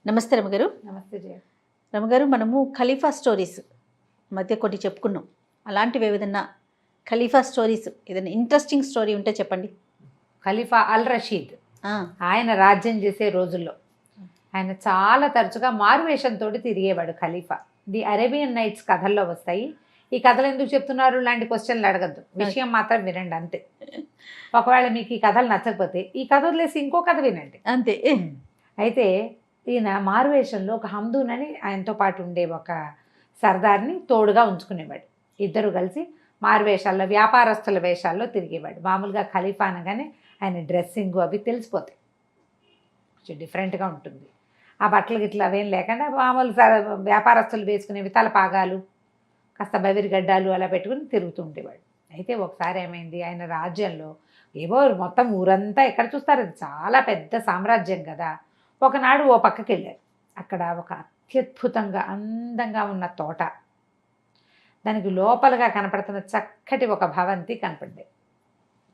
నమస్తే రమగారు. నమస్తే జయ. రమగారు, మనము ఖలీఫా స్టోరీస్ మధ్య కొన్ని చెప్పుకున్నాం. అలాంటివి ఏదైనా ఖలీఫా స్టోరీస్ ఏదైనా ఇంట్రెస్టింగ్ స్టోరీ ఉంటే చెప్పండి. ఖలీఫా అల్ రషీద్ ఆయన రాజ్యం చేసే రోజుల్లో ఆయన చాలా తరచుగా మారువేషంతో తిరిగేవాడు ఖలీఫా. ది అరేబియన్ నైట్స్ కథల్లో వస్తాయి. ఈ కథలు ఎందుకు చెప్తున్నారు లాంటి క్వశ్చన్లు అడగద్దు, విషయం మాత్రం వినండి అంతే. ఒకవేళ మీకు ఈ కథలు నచ్చకపోతే ఈ కథ వదిలేసి ఇంకో కథ వినండి అంతే. అయితే ఈయన మారువేషంలో ఒక హమ్దూన్ అని ఆయనతో పాటు ఉండే ఒక సర్దార్ని తోడుగా ఉంచుకునేవాడు. ఇద్దరు కలిసి మారువేషాల్లో వ్యాపారస్తుల వేషాల్లో తిరిగేవాడు. మామూలుగా ఖలీఫా అనగానే ఆయన డ్రెస్సింగ్ అవి తెలిసిపోతాయి, కొంచెం డిఫరెంట్గా ఉంటుంది. ఆ బట్టలు గిట్ల అవేం లేకుండా మామూలు వ్యాపారస్తులు వేసుకునేవి తలపాగాలు, కాస్త బవిరిగడ్డాలు అలా పెట్టుకుని తిరుగుతూ ఉండేవాడు. అయితే ఒకసారి ఏమైంది, ఆయన రాజ్యంలో ఏవో మొత్తం ఊరంతా ఎక్కడ చూస్తారు, అది చాలా పెద్ద సామ్రాజ్యం కదా. ఒకనాడు ఓ పక్కకి వెళ్ళారు. అక్కడ ఒక అత్యద్భుతంగా అందంగా ఉన్న తోట, దానికి లోపలగా కనపడుతున్న చక్కటి ఒక భవంతి కనపడ్డాయి.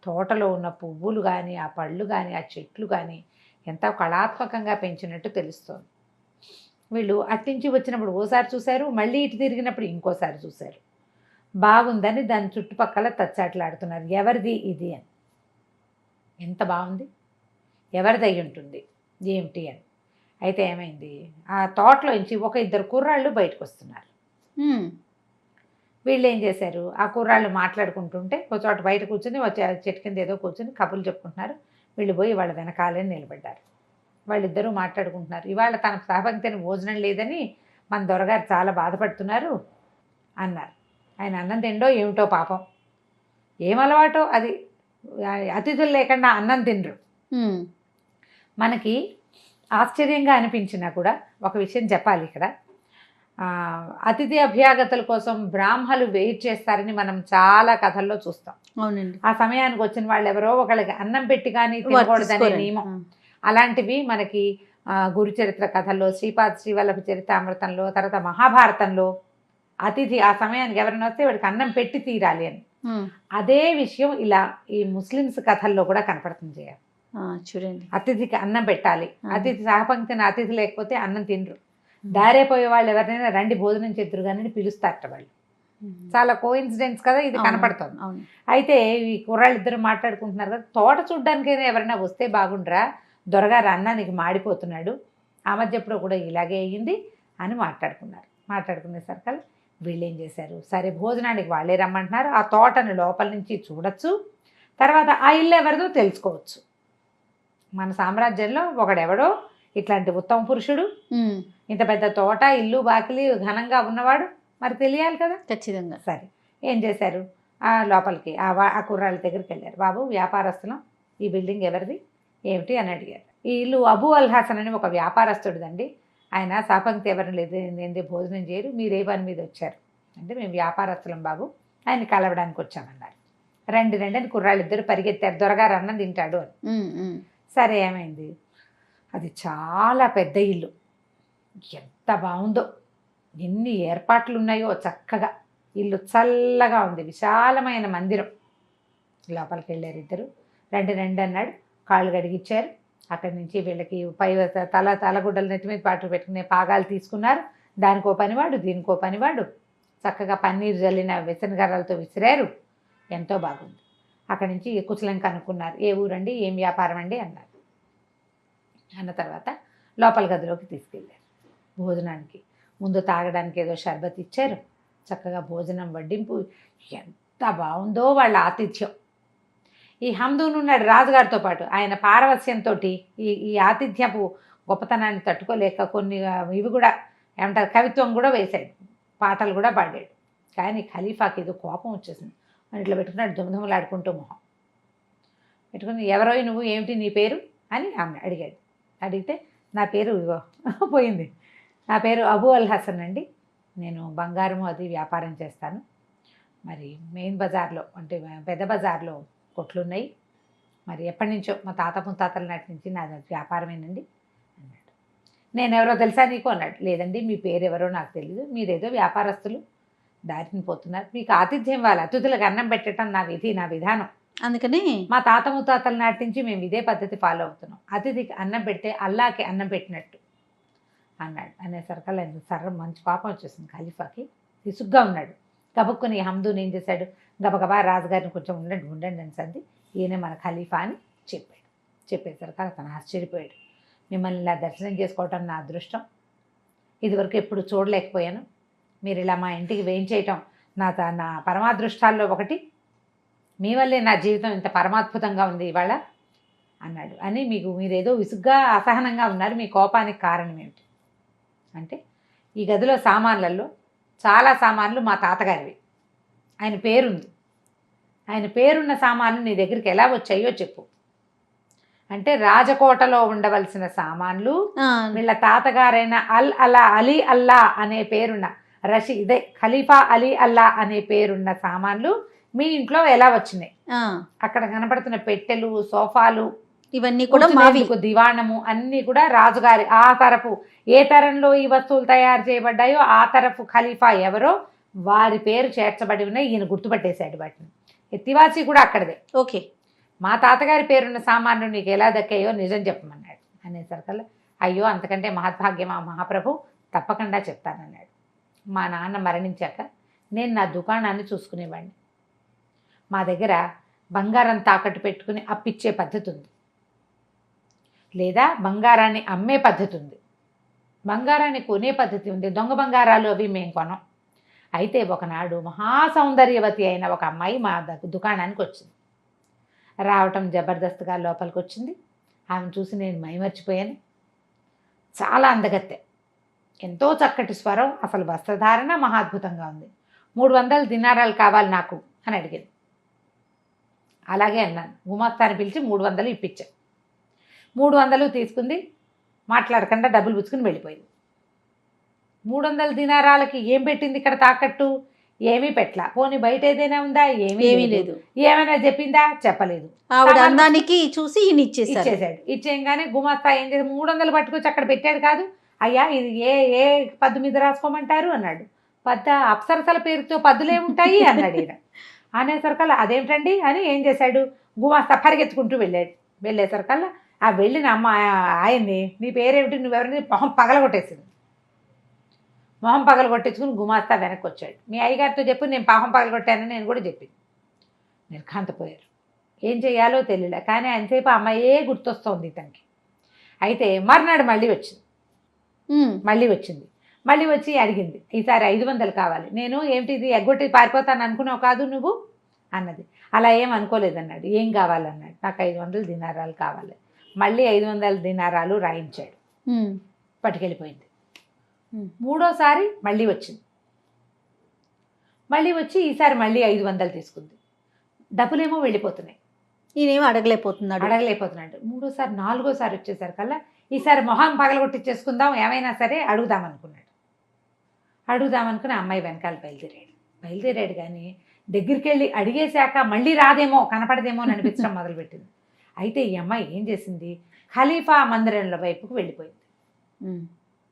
తోటలో ఉన్న పువ్వులు కానీ, ఆ పళ్ళు కానీ, ఆ చెట్లు కానీ ఎంతో కళాత్మకంగా పెంచినట్టు తెలుస్తోంది. వీళ్ళు అట్నుంచి వచ్చినప్పుడు ఓసారి చూశారు, మళ్ళీ ఇటు తిరిగినప్పుడు ఇంకోసారి చూశారు. బాగుందని దాని చుట్టుపక్కల తచ్చాట్లాడుతున్నారు, ఎవరిది ఇది అని. ఎంత బాగుంది, ఎవరిది అయి ఉంటుంది ఏమిటి అని. అయితే ఏమైంది, ఆ తోటలోంచి ఒక ఇద్దరు కుర్రాళ్ళు బయటకు వస్తున్నారు. వీళ్ళు ఏం చేశారు, ఆ కుర్రాళ్ళు మాట్లాడుకుంటుంటే ఒక చోట బయట కూర్చొని వచ్చే చెట్టు కింద ఏదో కూర్చొని కబుర్లు చెప్పుకుంటున్నారు. వీళ్ళు పోయి వాళ్ళ వెనకాలే నిలబడ్డారు. వాళ్ళిద్దరూ మాట్లాడుకుంటున్నారు. ఇవాళ తన సహపంక్తిని భోజనం లేదని మన దొరగారు చాలా బాధపడుతున్నారు అన్నారు. ఆయన అన్నం తిండో ఏమిటో పాపం, ఏం అలవాటో అది, అతిథులు లేకుండా అన్నం తినరు. మనకి ఆశ్చర్యంగా అనిపించినా కూడా ఒక విషయం చెప్పాలి ఇక్కడ. అతిథి అభ్యాగతుల కోసం బ్రాహ్మలు వెయిట్ చేస్తారని మనం చాలా కథల్లో చూస్తాం. అవునండి. ఆ సమయానికి వచ్చిన వాళ్ళు ఎవరో ఒకళ్ళకి అన్నం పెట్టి కానీ తినకూడదనే నియమం. అలాంటివి మనకి గురుచరిత్ర కథల్లో, శ్రీపాద శ్రీవల్లభ చరితామృతంలో, తర్వాత మహాభారతంలో అతిథి ఆ సమయానికి ఎవరైనా వస్తే వాడికి అన్నం పెట్టి తీరాలి అని. అదే విషయం ఇలా ఈ ముస్లిమ్స్ కథల్లో కూడా కనపడుతుంది. చూడండి, అతిథికి అన్నం పెట్టాలి, అతిథి సహపంక్తిని అతిథి లేకపోతే అన్నం తినరు. దారేపోయే వాళ్ళు ఎవరినైనా రండి భోజనం చేద్దరు కానీ పిలుస్తారట వాళ్ళు. చాలా కోఇన్సిడెన్స్ కదా ఇది కనపడుతుంది. అయితే ఈ కుర్రాళ్ళు ఇద్దరు మాట్లాడుకుంటున్నారు కదా, తోట చూడ్డానికైనా ఎవరైనా వస్తే బాగుండ్రా, దొరగారు అన్నానికి మాడిపోతున్నాడు, ఆ మధ్య ఎప్పుడో కూడా ఇలాగే అయ్యింది అని మాట్లాడుకున్నారు. మాట్లాడుకునేసరికి వీళ్ళు ఏం చేశారు, సరే భోజనానికి వాళ్ళే రమ్మంటున్నారు, ఆ తోటను లోపల నుంచి చూడొచ్చు, తర్వాత ఆ ఇల్లు ఎవరిదో తెలుసుకోవచ్చు. మన సామ్రాజ్యంలో ఒకడెవడో ఇట్లాంటి ఉత్తమ పురుషుడు, ఇంత పెద్ద తోట, ఇల్లు బాకిలి ఘనంగా ఉన్నవాడు, మరి తెలియాలి కదా ఖచ్చితంగా. సరే ఏం చేశారు, ఆ లోపలికి ఆ కుర్రాళ్ళ దగ్గరికి వెళ్ళారు. బాబు వ్యాపారస్తులం, ఈ బిల్డింగ్ ఎవరిది ఏమిటి అని అడిగారు. ఈ ఇల్లు అబూ అల్ హసన్ అని ఒక వ్యాపారస్తుడిదండి, ఆయన సహపంక్తి ఎవరిని లేదు ఏంది భోజనం చేయరు, మీరు ఏ పని మీద వచ్చారు అంటే మేము వ్యాపారస్తులం బాబు, ఆయన కలవడానికి వచ్చామన్నారు. రండి రండి అని కుర్రాళ్ళు ఇద్దరు పరిగెత్తారు, దొరగారు అన్నం తింటాడు అని. సరే ఏమైంది, అది చాలా పెద్ద ఇల్లు, ఎంత బాగుందో, ఎన్ని ఏర్పాట్లు ఉన్నాయో చక్కగా, ఇల్లు చల్లగా ఉంది, విశాలమైన మందిరం. లోపలికి వెళ్ళారు ఇద్దరు. రండి రండి అన్నాడు, కాళ్ళు గడిగిచ్చారు. అక్కడి నుంచి వీళ్ళకి పై తలగుడ్డలు నెత్తి మీద పాటు పెట్టుకునే పాగాలు తీసుకున్నారు. దానికో పనివాడు దీనికో పనివాడు, చక్కగా పన్నీరు జల్లిన విసనగర్రలతో విసిరారు. ఎంతో బాగుంది. అక్కడి నుంచి కుశలం కనుక్కున్నారు, ఏ ఊరండి ఏం వ్యాపారం అండి అన్నారు. అన్న తర్వాత లోపల గదిలోకి తీసుకెళ్ళారు. భోజనానికి ముందు తాగడానికి ఏదో షర్బత్ ఇచ్చారు, చక్కగా భోజనం వడ్డింపు, ఎంత బాగుందో వాళ్ళ ఆతిథ్యం. ఈ హమ్దూన్ ఉన్నాడు రాజుగారితో పాటు, ఆయన పారవస్యంతో ఈ ఆతిథ్యపు గొప్పతనాన్ని తట్టుకోలేక కొన్ని ఇవి కూడా ఏమంటారు కవిత్వం కూడా వేశాడు, పాటలు కూడా పాడాడు. కానీ ఖలీఫాకి ఏదో కోపం వచ్చేసింది. అని ఇట్లా పెట్టుకున్నాడు దుమదుమలాడుకుంటూ మొహం పెట్టుకుని, ఎవరో నువ్వు ఏమిటి నీ పేరు అని ఆమె అడిగాడు. అడిగితే నా పేరు ఇగో పోయింది, నా పేరు అబూ అల్ హసన్ అండి, నేను బంగారం అది వ్యాపారం చేస్తాను, మరి మెయిన్ బజార్లో అంటే పెద్ద బజార్లో కొట్లున్నాయి, మరి ఎప్పటి నుంచో మా తాత ముత్తాతల నాటి నుంచి నాది వ్యాపారమేనండి అన్నాడు. నేను ఎవరో తెలుసా నీకు అన్నాడు. లేదండి మీ పేరు ఎవరో నాకు తెలియదు, మీరేదో వ్యాపారస్తులు దారిని పోతున్నారు, మీకు ఆతిథ్యం ఇవ్వాలి, అతిథులకు అన్నం పెట్టడం నా విధి నా విధానం, అందుకని మా తాత ముత్తాతల నాటి నుంచి మేము ఇదే పద్ధతి ఫాలో అవుతున్నాం. అతిథికి అన్నం పెడితే అల్లాకి అన్నం పెట్టినట్టు, అన్నాడు. అనేసరికల్లా సర్ర మంచి కోపం వచ్చేసింది ఖలీఫాకి. విసుగ్గా ఉన్నాడు. గబుక్కుని హమ్దూన్ ఏం చేశాడు, గబగబా రాజుగారిని కొంచెం ఉండండి ఉండండి అని సంది, ఈయన మన ఖలీఫా అని చెప్పాడు. చెప్పేసరికి అతను ఆశ్చర్యపోయాడు. మిమ్మల్ని ఇలా దర్శనం చేసుకోవటం నా అదృష్టం, ఇదివరకు ఎప్పుడు చూడలేకపోయాను, మీరు ఇలా మా ఇంటికి వేయించేయటం నా పరమాదృష్టాల్లో ఒకటి, మీ వల్లే నా జీవితం ఇంత పరమాద్భుతంగా ఉంది ఇవాళ అన్నాడు. అని మీరేదో విసుగ్గా అసహనంగా ఉన్నారు, మీ కోపానికి కారణం ఏమిటి అంటే, ఈ గదిలో సామాన్లలో చాలా సామాన్లు మా తాతగారివి, ఆయన పేరుంది, ఆయన పేరున్న సామాన్లు నీ దగ్గరికి ఎలా వచ్చాయో చెప్పు అంటే, రాజకోటలో ఉండవలసిన సామాన్లు వీళ్ళ తాతగారైన అలీ అల్లా అనే పేరున్న ఇదే ఖలీఫా అలీ అల్లా అనే పేరున్న సామాన్లు మీ ఇంట్లో ఎలా వచ్చినాయి, అక్కడ కనపడుతున్న పెట్టెలు, సోఫాలు, ఇవన్నీ కూడా మావి, దివాణము అన్నీ కూడా రాజుగారి. ఆ తరపు ఏ తరంలో ఈ వస్తువులు తయారు చేయబడ్డాయో ఆ తరపు ఖలీఫా ఎవరో వారి పేరు చేర్చబడి ఉన్నాయి. ఈయన గుర్తుపట్టేశాడు వాటిని. ఎత్తివాసి కూడా అక్కడదే. ఓకే, మా తాతగారి పేరున్న సామాన్లు నీకు ఎలా దక్కాయో నిజం చెప్పమన్నాడు. అనేసరికల్లా అయ్యో అంతకంటే మహద్భాగ్యమా మహాప్రభు, తప్పకుండా చెప్తానన్నాడు. మా నాన్న మరణించాక నేను నా దుకాణాన్ని చూసుకునేవాడిని. మా దగ్గర బంగారం తాకట్టు పెట్టుకుని అప్పిచ్చే పద్ధతి ఉంది, లేదా బంగారాన్ని అమ్మే పద్ధతి ఉంది, బంగారాన్ని కొనే పద్ధతి ఉంది. దొంగ బంగారాలు అవి మేము కొనం. అయితే ఒకనాడు మహాసౌందర్యవతి అయిన ఒక అమ్మాయి మా దుకాణానికి వచ్చింది. రావటం జబర్దస్త్గా లోపలికి వచ్చింది. ఆమెను చూసి నేను మైమర్చిపోయాను. చాలా అందగత్తె, ఎంతో చక్కటి స్వరం, అసలు వస్త్రధారణ మహాద్భుతంగా ఉంది. 300 దినారాలు కావాలి నాకు అని అడిగింది. అలాగే అన్నాను. గుమాస్తాని పిలిచి 300 ఇప్పించాను. 300 తీసుకుంది, మాట్లాడకుండా డబ్బులు పుచ్చుకుని వెళ్ళిపోయింది. 300 దినారాలకి ఏం పెట్టింది ఇక్కడ తాకట్టు? ఏమీ పెట్టలా. పోనీ బయట ఏదైనా ఉందా? ఏమీ లేదు. ఏమైనా చెప్పిందా? చెప్పలేదు. ఆవిడ అందానికి చూసి ఈయన ఇచ్చేసాడు. ఇచ్చేయంగానే గుమాస్తా ఏం చేసి 300 పట్టుకొచ్చి అక్కడ పెట్టాడు. కాదు అయ్యా, ఇది ఏ పద్దు మీద రాసుకోమంటారు అన్నాడు. అప్సరసల పేరుతో పద్దులే ఉంటాయి అన్నాడు ఈయన. అనేసరికల్లా అదేమిటండి అని ఏం చేశాడు, గుమాస్తా పరిగెత్తుకుంటూ వెళ్ళేసరికల్లా ఆ వెళ్ళిన అమ్మ ఆయన్ని, నీ పేరేమిటి, నువ్వెవరిని, మొహం పగలగొట్టేసింది. మొహం పగలగొట్టేసుకుని గుమాస్తా వెనక్కి వచ్చాడు. మీ అయ్యగారితో చెప్పు నేను మొహం పగలగొట్టానని నేను కూడా చెప్పింది. నిర్ఘాంతపోయారు. ఏం చేయాలో తెలియలే. కానీ ఆయనసేపు అమ్మాయే గుర్తొస్తోంది ఇతనికి. అయితే మర్నాడు మళ్ళీ వచ్చింది. మళ్ళీ వచ్చి అడిగింది, ఈసారి 500 కావాలి. నేను ఏమిటిది ఎగ్గొట్టి పారిపోతాను అనుకున్నావు కాదు నువ్వు అన్నది. అలా ఏం అనుకోలేదన్నాడు. ఏం కావాలన్నాడు. నాకు 500 దినారాలు కావాలి. మళ్ళీ 500 దినారాలు రాయించాడు. పట్టుకెళ్ళిపోయింది. మూడోసారి మళ్ళీ వచ్చింది. మళ్ళీ వచ్చి ఈసారి మళ్ళీ 500 తీసుకుంది. డబ్బులేమో వెళ్ళిపోతున్నాయి. ఈయనేమో అడగలేకపోతున్నాడు. మూడోసారి, నాలుగోసారి వచ్చేసరికల్లా ఈసారి మొహం పగలగొట్టిచ్చేసుకుందాం, ఏమైనా సరే అడుగుదామనుకున్నాడు. అడుగుదామనుకుని అమ్మాయి వెనకాల బయలుదేరాడు. కానీ దగ్గరికి వెళ్ళి అడిగేశాక మళ్ళీ రాదేమో, కనపడదేమో అని అనిపించడం మొదలుపెట్టింది. అయితే ఈ అమ్మాయి ఏం చేసింది, ఖలీఫా మందిరంలో వైపుకు వెళ్ళిపోయింది.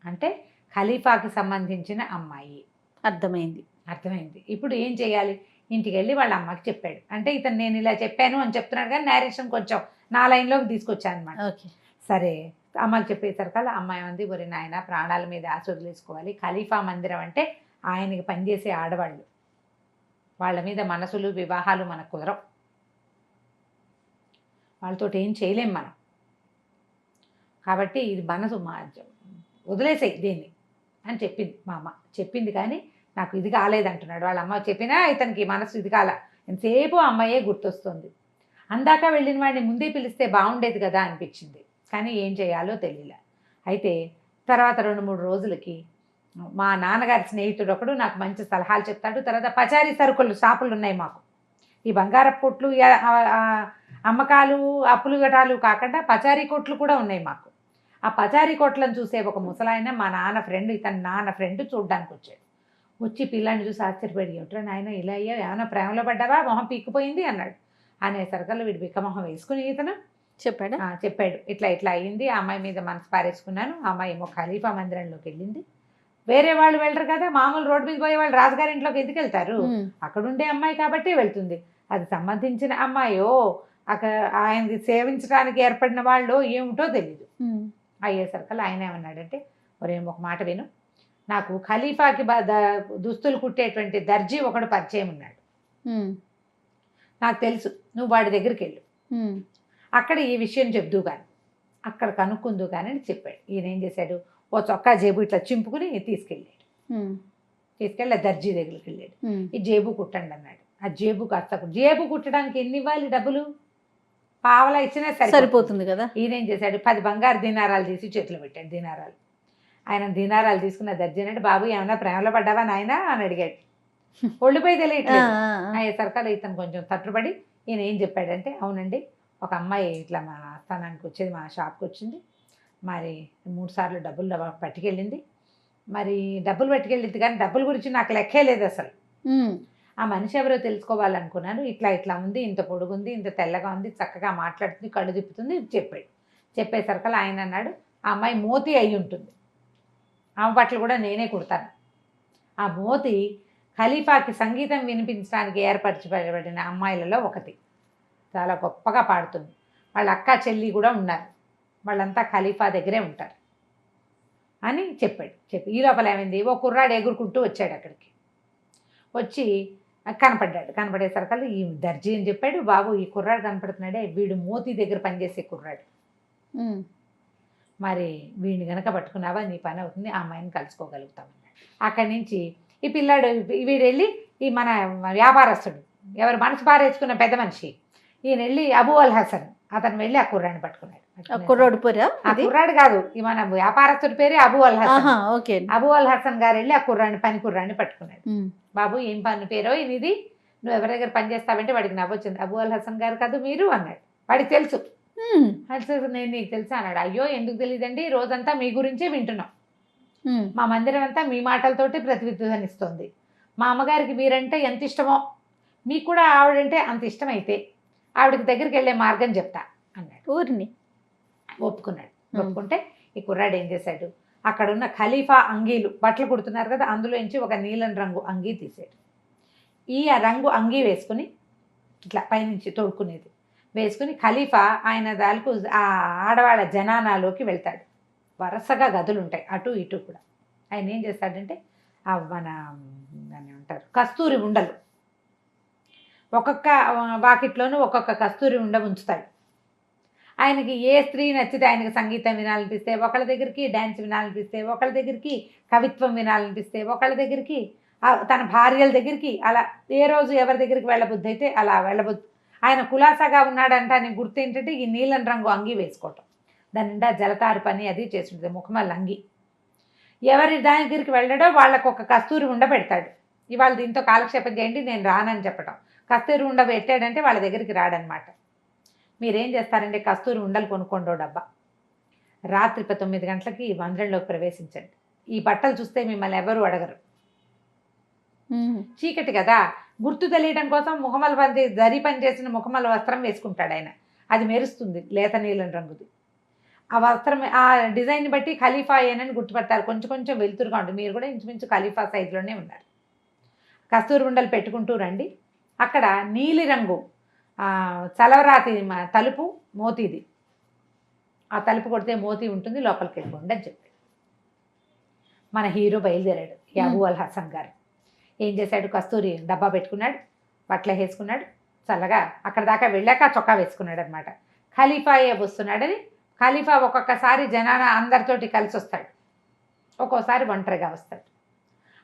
అంటే ఖలీఫాకి సంబంధించిన అమ్మాయి. అర్థమైంది. ఇప్పుడు ఏం చేయాలి, ఇంటికి వెళ్ళి వాళ్ళ అమ్మకి చెప్పాడు. అంటే ఇతను నేను ఇలా చెప్పాను అని చెప్తున్నాడు, కానీ నేరేషన్ కొంచెం నా లైన్లోకి తీసుకొచ్చాను అనమాట. సరే అమ్మకి చెప్పేసరికల్లా అమ్మాయి ఉంది, ఒరి నాయన ప్రాణాల మీద ఆశ వదిలేసుకోవాలి. ఖలీఫా మందిరం అంటే ఆయనకి పనిచేసే ఆడవాళ్ళు, వాళ్ళ మీద మనసులు వివాహాలు మనకు కుదరవు, వాళ్ళతో ఏం చేయలేం మనం. కాబట్టి ఇది మనసు వదిలేసాయి దీన్ని అని చెప్పింది మా అమ్మ. చెప్పింది కానీ నాకు ఇది కాలేదంటున్నాడు. వాళ్ళ అమ్మ చెప్పినా ఇతనికి మనసు ఇది కాల. ఎంతసేపు అమ్మాయే గుర్తొస్తుంది. అందాక వెళ్ళిన వాడిని ముందే పిలిస్తే బాగుండేది కదా అనిపించింది. కానీ ఏం చేయాలో తెలియలే. అయితే తర్వాత 2-3 రోజులకి మా నాన్నగారి స్నేహితుడు ఒకడు నాకు మంచి సలహాలు చెప్తాడు. తర్వాత పచారీ సరుకులు షాపులు ఉన్నాయి మాకు. ఈ బంగారపు కొట్లు, అమ్మకాలు, అప్పులు గటాలు కాకుండా పచారీ కొట్లు కూడా ఉన్నాయి మాకు. ఆ పచారీ కొట్లను చూసే ఒక ముసలాయన మా నాన్న ఫ్రెండ్, ఇతని నాన్న ఫ్రెండ్ చూడ్డానికి వచ్చాడు. వచ్చి పిల్లాన్ని చూసి ఆశ్చర్యపడి, ఏమిట్రా నాయన ఇలా అయ్యా, ఏమైనా ప్రేమలో పడ్డావా, మొహం పీక్కుపోయింది అన్నాడు. అనేసరికల్లా వీడు బిక్కమొహం వేసుకుని ఇతను చెప్పాడు ఇట్లా అయ్యింది, ఆ అమ్మాయి మీద మనసు పారేసుకున్నాను. ఆ అమ్మాయి ఏమో ఖలీఫా మందిరంలోకి వెళ్ళింది. వేరే వాళ్ళు వెళ్ళరు కదా, మామూలు రోడ్డు మీద పోయే వాళ్ళు రాజుగారి ఇంట్లోకి ఎందుకు వెళ్తారు, అక్కడుండే అమ్మాయి కాబట్టి వెళ్తుంది. అది సంబంధించిన అమ్మాయో అక్కడ ఆయనకి సేవించడానికి ఏర్పడిన వాళ్ళు ఏమిటో తెలీదు. అయ్యేసరికల్లా ఆయన ఏమన్నాడంటే, ఒరేం ఒక మాట విను, నాకు ఖలీఫాకి దుస్తులు కుట్టేటువంటి దర్జీ ఒకడు పరిచయం ఉన్నాడు, నాకు తెలుసు, నువ్వు వాడి దగ్గరికి వెళ్ళు, అక్కడ ఈ విషయం చెప్దు కానీ, అక్కడ కనుక్కుందు కానీ అని చెప్పాడు. ఈయన ఏం చేశాడు, ఓ చొక్కా జేబు ఇట్లా చింపుకుని తీసుకెళ్ళాడు. తీసుకెళ్ళి దర్జీ దగ్గరికి వెళ్ళాడు. ఈ జేబు కుట్టండి అన్నాడు. ఆ జేబు కాస్త జేబు కుట్టడానికి ఎన్ని ఇవ్వాలి డబ్బులు, పావలా ఇచ్చినా సరిపోతుంది కదా. ఈయన ఏం చేశాడు, 10 బంగారు దీనారాలు తీసి చేతిలో పెట్టాడు. దీనారాలు ఆయన దీనారాలు తీసుకున్న దర్జీ అంటే, బాబు ఏమన్నా ప్రేమలో పడ్డావా నాయనా అని అడిగాడు. ఒళ్ళిపోయి తెలియట్లేదు. అయ్యేసరికల్లా ఇతను కొంచెం తట్టుబడి ఈయన ఏం చెప్పాడంటే, అవునండి ఒక అమ్మాయి ఇట్లా మా స్థానానికి వచ్చేది, మా షాప్కి వచ్చింది, మరి 3 సార్లు డబ్బులు పట్టుకెళ్ళింది, మరి డబ్బులు పట్టుకెళ్ళింది కానీ డబ్బుల గురించి నాకు లెక్కే లేదు అసలు. ఆ మనిషి ఎవరో తెలుసుకోవాలనుకున్నాను, ఇట్లా ఇట్లా ఉంది, ఇంత పొడుగుంది, ఇంత తెల్లగా ఉంది, చక్కగా మాట్లాడుతుంది, కళ్ళు తిప్పుతుంది చెప్పాడు. చెప్పేసరికల్లా ఆయన అన్నాడు, ఆ అమ్మాయి మోతి అయి ఉంటుంది, ఆమె బట్టలు కూడా నేనే కుడతాను. ఆ మోతి ఖలీఫాకి సంగీతం వినిపించడానికి ఏర్పరచబడిన అమ్మాయిలలో ఒకటి, చాలా గొప్పగా పాడుతుంది, వాళ్ళ అక్క చెల్లి కూడా ఉన్నారు, వాళ్ళంతా ఖలీఫా దగ్గరే ఉంటారు అని చెప్పాడు. చెప్పి ఈ లోపల ఏమైంది, ఓ కుర్రాడు ఎగురుకుంటూ వచ్చాడు. అక్కడికి వచ్చి కనపడ్డాడు. కనపడేసరికల్లా ఈ దర్జీ అని చెప్పాడు, బాబు ఈ కుర్రాడు కనపడుతున్నాడే వీడు మోతీ దగ్గర పనిచేసే కుర్రాడు, మరి వీడిని గనక పట్టుకున్నావా నీ పని అవుతుంది, ఆ అమ్మాయిని కలుసుకోగలుగుతామన్నాడు. అక్కడి నుంచి ఈ పిల్లాడు వీడు వెళ్ళి ఈ మన వ్యాపారస్తుడు ఎవరు మనసు పారేసుకున్న పెద్ద మనిషి ఈయన వెళ్ళి అబూ అల్ హసన్, అతను వెళ్ళి ఆ కుర్రాడిని పట్టుకున్నాడు. కుర్రాడు పేరు, ఆ కుర్రాడు కాదు, ఈ మన వ్యాపారస్తుడి పేరే అబూ అల్ హసన్. ఓకే, అబూ అల్ హసన్ గారు వెళ్ళి ఆ కుర్రాడిని పని కుర్రాడిని పట్టుకున్నాడు. బాబు ఏం పని పేరో ఇది, నువ్వు ఎవరి దగ్గర పని చేస్తావంటే వాడికి నవ్వొచ్చింది. అబూ అల్ హసన్ గారు కాదు మీరు అన్నాడు. వాడికి తెలుసు. నేను నీకు తెలుసా అన్నాడు. అయ్యో ఎందుకు తెలియదండి, రోజంతా మీ గురించే వింటున్నాం, మా మందిరం అంతా మీ మాటలతోటి ప్రతిధ్వనిస్తోంది, మా అమ్మగారికి మీరంటే ఎంత ఇష్టమో మీకు కూడా ఆవిడంటే అంత ఇష్టమైతే ఆవిడకి దగ్గరికి వెళ్ళే మార్గం చెప్తా అన్నాడు. ఊరిని ఒప్పుకున్నాడు. ఒప్పుకుంటే ఈ కుర్రాడు ఏం చేశాడు, అక్కడ ఉన్న ఖలీఫా అంగీలు బట్టలు కుడుతున్నారు కదా, అందులోంచి ఒక నీలం రంగు అంగీ తీసాడు. ఈ రంగు అంగీ వేసుకుని ఇట్లా పైనుంచి తోడుకునేది వేసుకుని ఖలీఫా ఆయన దానికి ఆ ఆడవాళ్ళ జనానాలోకి వెళ్తాడు. వరుసగా గదులు ఉంటాయి అటు ఇటు కూడా. ఆయన ఏం చేస్తాడంటే ఆ మన దాన్ని అంటారు కస్తూరి ఉండలు, ఒక్కొక్క వాకిట్లోనూ ఒక్కొక్క కస్తూరి ఉండ ఉంచుతాడు. ఆయనకి ఏ స్త్రీ నచ్చితే ఆయనకి సంగీతం వినాలనిపిస్తే ఒకళ్ళ దగ్గరికి, డ్యాన్స్ వినాలనిపిస్తే ఒకళ్ళ దగ్గరికి, కవిత్వం వినాలనిపిస్తే ఒకళ్ళ దగ్గరికి, తన భార్యల దగ్గరికి, అలా ఏ రోజు ఎవరి దగ్గరికి వెళ్ళబుద్ధి అయితే అలా వెళ్ళబుద్ధి. ఆయన కులాసాగా ఉన్నాడంట అని గుర్తు ఏంటంటే ఈ నీలం రంగు అంగి వేసుకోవటం, దాని నిండా జలతారు పని అది చేస్తుంటుంది, ముఖమల్ అంగి. ఎవరి దాని దగ్గరికి వెళ్ళడో వాళ్ళకు ఒక కస్తూరి ఉండ పెడతాడు. ఇవాళ దీంతో కాలక్షేపం చేయండి నేను రానని చెప్పటం. కస్తూరి ఉండ పెట్టాడంటే వాళ్ళ దగ్గరికి రాడనమాట. మీరేం చేస్తారంటే కస్తూరి ఉండలు కొనుక్కోండో డబ్బా, రాత్రి 9 గంటలకి మందిరంలోకి ప్రవేశించండి. ఈ బట్టలు చూస్తే మిమ్మల్ని ఎవరు అడగరు, చీకటి కదా, గుర్తు తెలియడం కోసం ముఖమల జరి పని చేసిన ముఖమల వస్త్రం వేసుకుంటాడు ఆయన, అది మెరుస్తుంది లేత నీలం రంగుది. ఆ వస్త్రం ఆ డిజైన్ బట్టి ఖలీఫా ఏనని గుర్తుపడతారు. కొంచెం కొంచెం వెలుతురుగా ఉంటుంది, మీరు కూడా ఇంచుమించు ఖలీఫా సైజులోనే ఉన్నారు. కస్తూరి ఉండలు పెట్టుకుంటూ రండి. అక్కడ నీలిరంగు చలవరాతి తలుపు మోతీది, ఆ తలుపు కొడితే మోతీ ఉంటుంది, లోపలికి వెళ్ళిపోండి అని చెప్పాడు. మన హీరో బయలుదేరాడు. అబూ అల్ హసన్ గారు ఏం చేశాడు, కస్తూరి డబ్బా పెట్టుకున్నాడు, బట్టలు వేసుకున్నాడు, చల్లగా అక్కడ దాకా వెళ్ళాక చొక్కా వేసుకున్నాడు అనమాట. ఖలీఫాయే వస్తున్నాడని. ఖలీఫా ఒక్కొక్కసారి జనాన అందరితోటి కలిసి వస్తాడు, ఒక్కోసారి ఒంటరిగా వస్తాడు.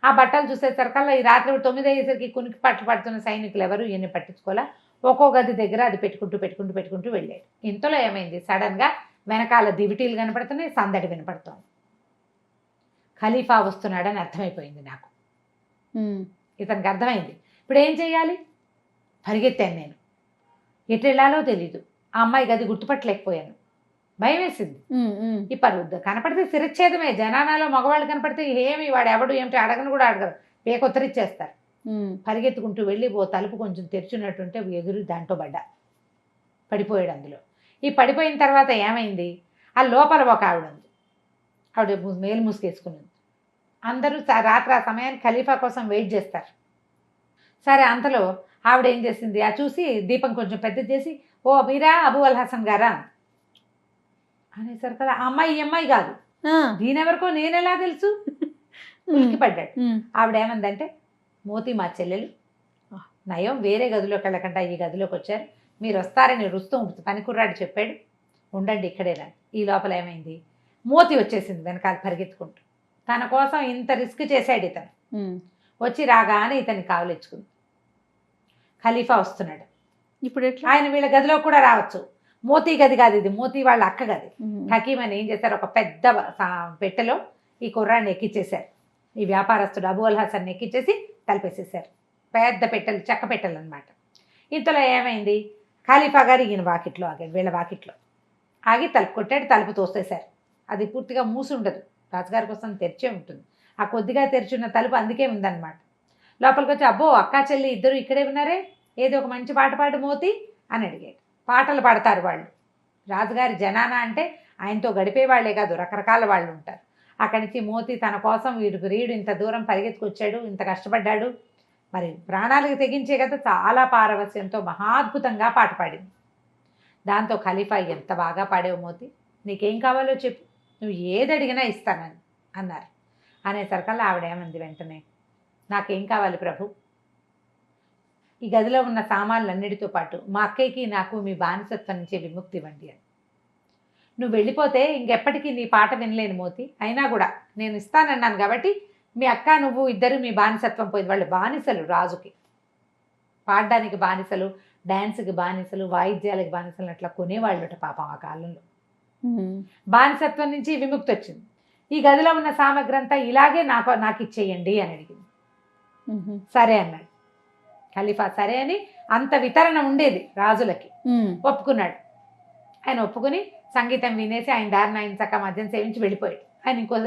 ఆ బట్టలు చూసేసరికల్లా ఈ రాత్రి 9 అయ్యేసరికి కునికి పట్లు పడుతున్న సైనికులు ఎవరు ఈయన్ని పట్టించుకోలే. ఒక్కో గది దగ్గర అది పెట్టుకుంటూ వెళ్ళాడు. ఇంతలో ఏమైంది, సడన్గా వెనకాల దివిటీలు కనపడుతున్నాయి, సందడి వినపడుతోంది. ఖలీఫా వస్తున్నాడని అర్థమైపోయింది నాకు. ఇతనికి అర్థమైంది. ఇప్పుడు ఏం చేయాలి, పరిగెత్తాను నేను, ఎటు వెళ్ళాలో తెలీదు. ఆ అమ్మాయి గది గుర్తుపట్టలేకపోయాను, భయం వేసింది. ఈ పరుద్దు కనపడితే శిరచ్ఛేదమే, జనానాలో మగవాళ్ళు కనపడితే ఏమి వాడు ఎవడు ఏమిటి అడగను కూడా అడగరు, పేకొత్తరిచ్చేస్తారు. పరిగెత్తుకుంటూ వెళ్ళి ఓ తలుపు కొంచెం తెరిచినట్టుంటే ఎదురు దాంట్లో పడిపోయాడు అందులో. ఈ పడిపోయిన తర్వాత ఏమైంది, ఆ లోపల ఒక ఆవిడ ఉంది, ఆవిడ మేలు మూసుకేసుకుని. అందరూ రాత్రి ఆ సమయానికి ఖలీఫా కోసం వెయిట్ చేస్తారు. సరే అంతలో ఆవిడ ఏం చేసింది, ఆ చూసి దీపం కొంచెం పెద్ద చేసి, ఓ మీరా అబూ అల్ హసన్ గారా అనేసరికి ఆ అమ్మాయి ఈ అమ్మాయి కాదు, దీనెవరికో నేనెలా తెలుసు ఉలికి పడ్డాడు. ఆవిడ ఏమందంటే, మోతి మా చెల్లెలు నయం వేరే గదిలోకి వెళ్ళకుండా ఈ గదిలోకి వచ్చారు, మీరు వస్తారని రుస్తూ పని కుర్రాడు చెప్పాడు, ఉండండి ఇక్కడేనా. ఈ లోపల ఏమైంది, మోతి వచ్చేసింది వెనకాల పరిగెత్తుకుంటూ. తన కోసం ఇంత రిస్క్ చేశాడు ఇతను. వచ్చి రాగానే ఇతన్ని కావలించుకుంది. ఖలీఫా వస్తున్నాడు. ఇప్పుడు ఆయన వీళ్ళ గదిలో కూడా రావచ్చు. మోతీ గది కాదు ఇది, మోతీ వాళ్ళ అక్క గది. హకీం అని ఏం చేశారు, ఒక పెద్ద పెట్టెలో ఈ కుర్రాన్ని ఎక్కిచ్చేశారు. ఈ వ్యాపారస్తుడు అబూ అల్ హసన్ ఎక్కిచ్చేసి తలిపేసేసారు. పెద్ద పెట్టెలు, చెక్క పెట్టెలు అనమాట. ఇంతలో ఏమైంది, ఖలీఫా గారు ఈయన వాకిట్లో ఆగాడు, వీళ్ళ వాకిట్లో ఆగి తలుపు కొట్టాడు. తలుపు తోసేశారు. అది పూర్తిగా మూసి ఉండదు, రాజుగారి కోసం తెరిచే ఉంటుంది. ఆ కొద్దిగా తెరిచున్న తలుపు అందుకే ఉందన్నమాట. లోపలికి వచ్చి, అబ్బో అక్కా చెల్లి ఇద్దరు ఇక్కడే ఉన్నారే, ఏదో ఒక మంచి పాట పాడు మోతి అని అడిగాడు. పాటలు పాడతారు వాళ్ళు. రాజుగారి జనానా అంటే ఆయనతో గడిపే వాళ్ళే కాదు, రకరకాల వాళ్ళు ఉంటారు. అక్కడి నుంచి మోతి తన కోసం వీడు ఇంత దూరం పరిగెత్తుకొచ్చాడు, ఇంత కష్టపడ్డాడు, మరి ప్రాణాలకు తెగించే కదా, చాలా పారవస్యంతో మహాద్భుతంగా పాట పాడింది. దాంతో ఖలీఫా, ఎంత బాగా పాడేవు మోతి, నీకేం కావాలో చెప్పు, నువ్వు ఏది అడిగినా ఇస్తానని అన్నారు. అనేసరికల్లా ఆవిడేమంది వెంటనే, నాకేం కావాలి ప్రభు, ఈ గదిలో ఉన్న సామాన్లన్నిటితో పాటు మా అక్కయ్యకి నాకు మీ బానిసత్వం నుంచి విముక్తి ఇవ్వండి అని. నువ్వు వెళ్ళిపోతే ఇంకెప్పటికీ నీ పాట వినలేను మోతి, అయినా కూడా నేను ఇస్తానన్నాను కాబట్టి మీ అక్క నువ్వు ఇద్దరు మీ బానిసత్వం పోయింది. వాళ్ళు బానిసలు, రాజుకి పాడడానికి బానిసలు, డ్యాన్స్కి బానిసలు, వాయిద్యాలకి బానిసలు అట్లా కొనేవాళ్ళట పాపం ఆ కాలంలో. బానిసత్వం నుంచి విముక్తి వచ్చింది. ఈ గదిలో ఉన్న సామగ్రి అంతా ఇలాగే నాకు ఇచ్చేయండి అని అడిగింది. సరే అన్నాడు ఖలీఫా. సరే అని అంత వితరణ ఉండేది రాజులకి. ఒప్పుకున్నాడు. ఆయన ఒప్పుకుని సంగీతం వినేసి ఆయన దారిని ఆయన చక్క మద్యం సేవించి వెళ్ళిపోయాడు. ఆయన ఇంకో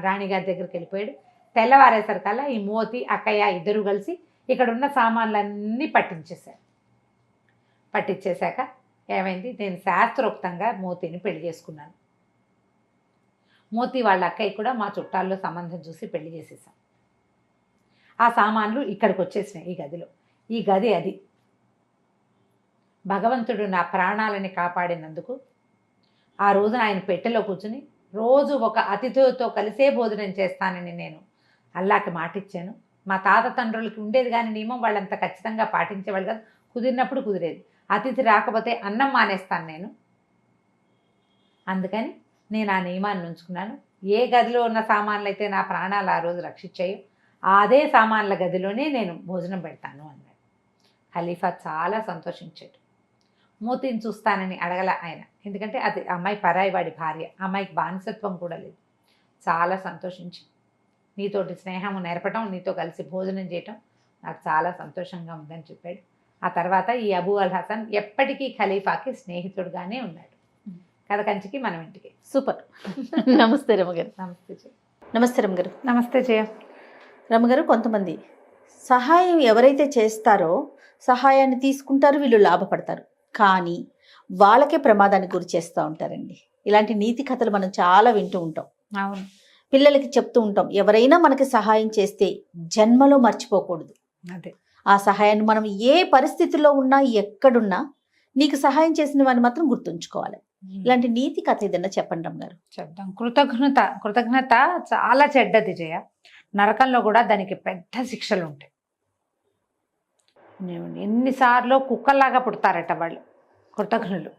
రాణిగారి దగ్గరికి వెళ్ళిపోయాడు. తెల్లవారేసరికల్లా ఈ మోతి అక్కయ్య ఇద్దరు కలిసి ఇక్కడ ఉన్న సామాన్లన్నీ పట్టించేశారు. పట్టించేశాక ఏమైంది, నేను శాస్త్రోక్తంగా మోతిని పెళ్లి చేసుకున్నాను. మోతి వాళ్ళ అక్కయ్య కూడా మా చుట్టాల్లో సంబంధం చూసి పెళ్లి చేసేసాం. ఆ సామాన్లు ఇక్కడికి వచ్చేసినాయి ఈ గదిలో. ఈ గది అది. భగవంతుడు నా ప్రాణాలని కాపాడినందుకు ఆ రోజున ఆయన పెట్టెలో కూర్చుని రోజు ఒక అతిథితో కలిసే భోజనం చేస్తానని నేను అల్లాకి మాటిచ్చాను. మా తాత తండ్రులకి ఉండేది కానీ నియమం, వాళ్ళంత ఖచ్చితంగా పాటించేవాళ్ళు కాదు, కుదిరినప్పుడు కుదిరేది. అతిథి రాకపోతే అన్నం మానేస్తాను నేను. అందుకని నేను ఆ నియమాన్ని ఉంచుకున్నాను. ఏ గదిలో ఉన్న సామాన్లు అయితే నా ప్రాణాలు ఆ రోజు రక్షించాయో అదే సామాన్ల గదిలోనే నేను భోజనం పెడతాను అన్నాడు. ఖలీఫా చాలా సంతోషించాడు. మోతిని చూస్తానని అడగల ఆయన, ఎందుకంటే అది అమ్మాయి పరాయివాడి భార్య, అమ్మాయికి బానిసత్వం కూడా లేదు. చాలా సంతోషించి, నీతోటి స్నేహం నేర్పడం, నీతో కలిసి భోజనం చేయటం నాకు చాలా సంతోషంగా ఉందని చెప్పాడు. ఆ తర్వాత ఈ అబూ అల్ హసన్ ఎప్పటికీ ఖలీఫాకి స్నేహితుడుగానే ఉన్నాడు. కథ కంచికి మనం ఇంటికి. సూపర్. నమస్తే రమగారు. నమస్తే జయ. నమస్తే రమగారు. నమస్తే జయ. రమగారు, కొంతమంది సహాయం ఎవరైతే చేస్తారో సహాయాన్ని తీసుకుంటారు, వీళ్ళు లాభపడతారు, కానీ వాళ్ళకే ప్రమాదానికి గురి చేస్తూ ఉంటారండి. ఇలాంటి నీతి కథలు మనం చాలా వింటూ ఉంటాం. అవును. పిల్లలకి చెప్తూ ఉంటాం, ఎవరైనా మనకి సహాయం చేస్తే జన్మలో మర్చిపోకూడదు. అదే ఆ సహాయాన్ని మనం ఏ పరిస్థితుల్లో ఉన్నా, ఎక్కడున్నా నీకు సహాయం చేసిన వాడిని మాత్రం గుర్తుంచుకోవాలి. ఇలాంటి నీతి కథ ఏదన్నా చెప్పండి రమగారు. చెప్దాం. కృతజ్ఞత చాలా చెడ్డది జయ. నరకంలో కూడా దానికి పెద్ద శిక్షలు ఉంటాయి. ఎన్నిసార్లు కుక్కల్లాగా పుడతారట వాళ్ళు కృతజ్ఞులు.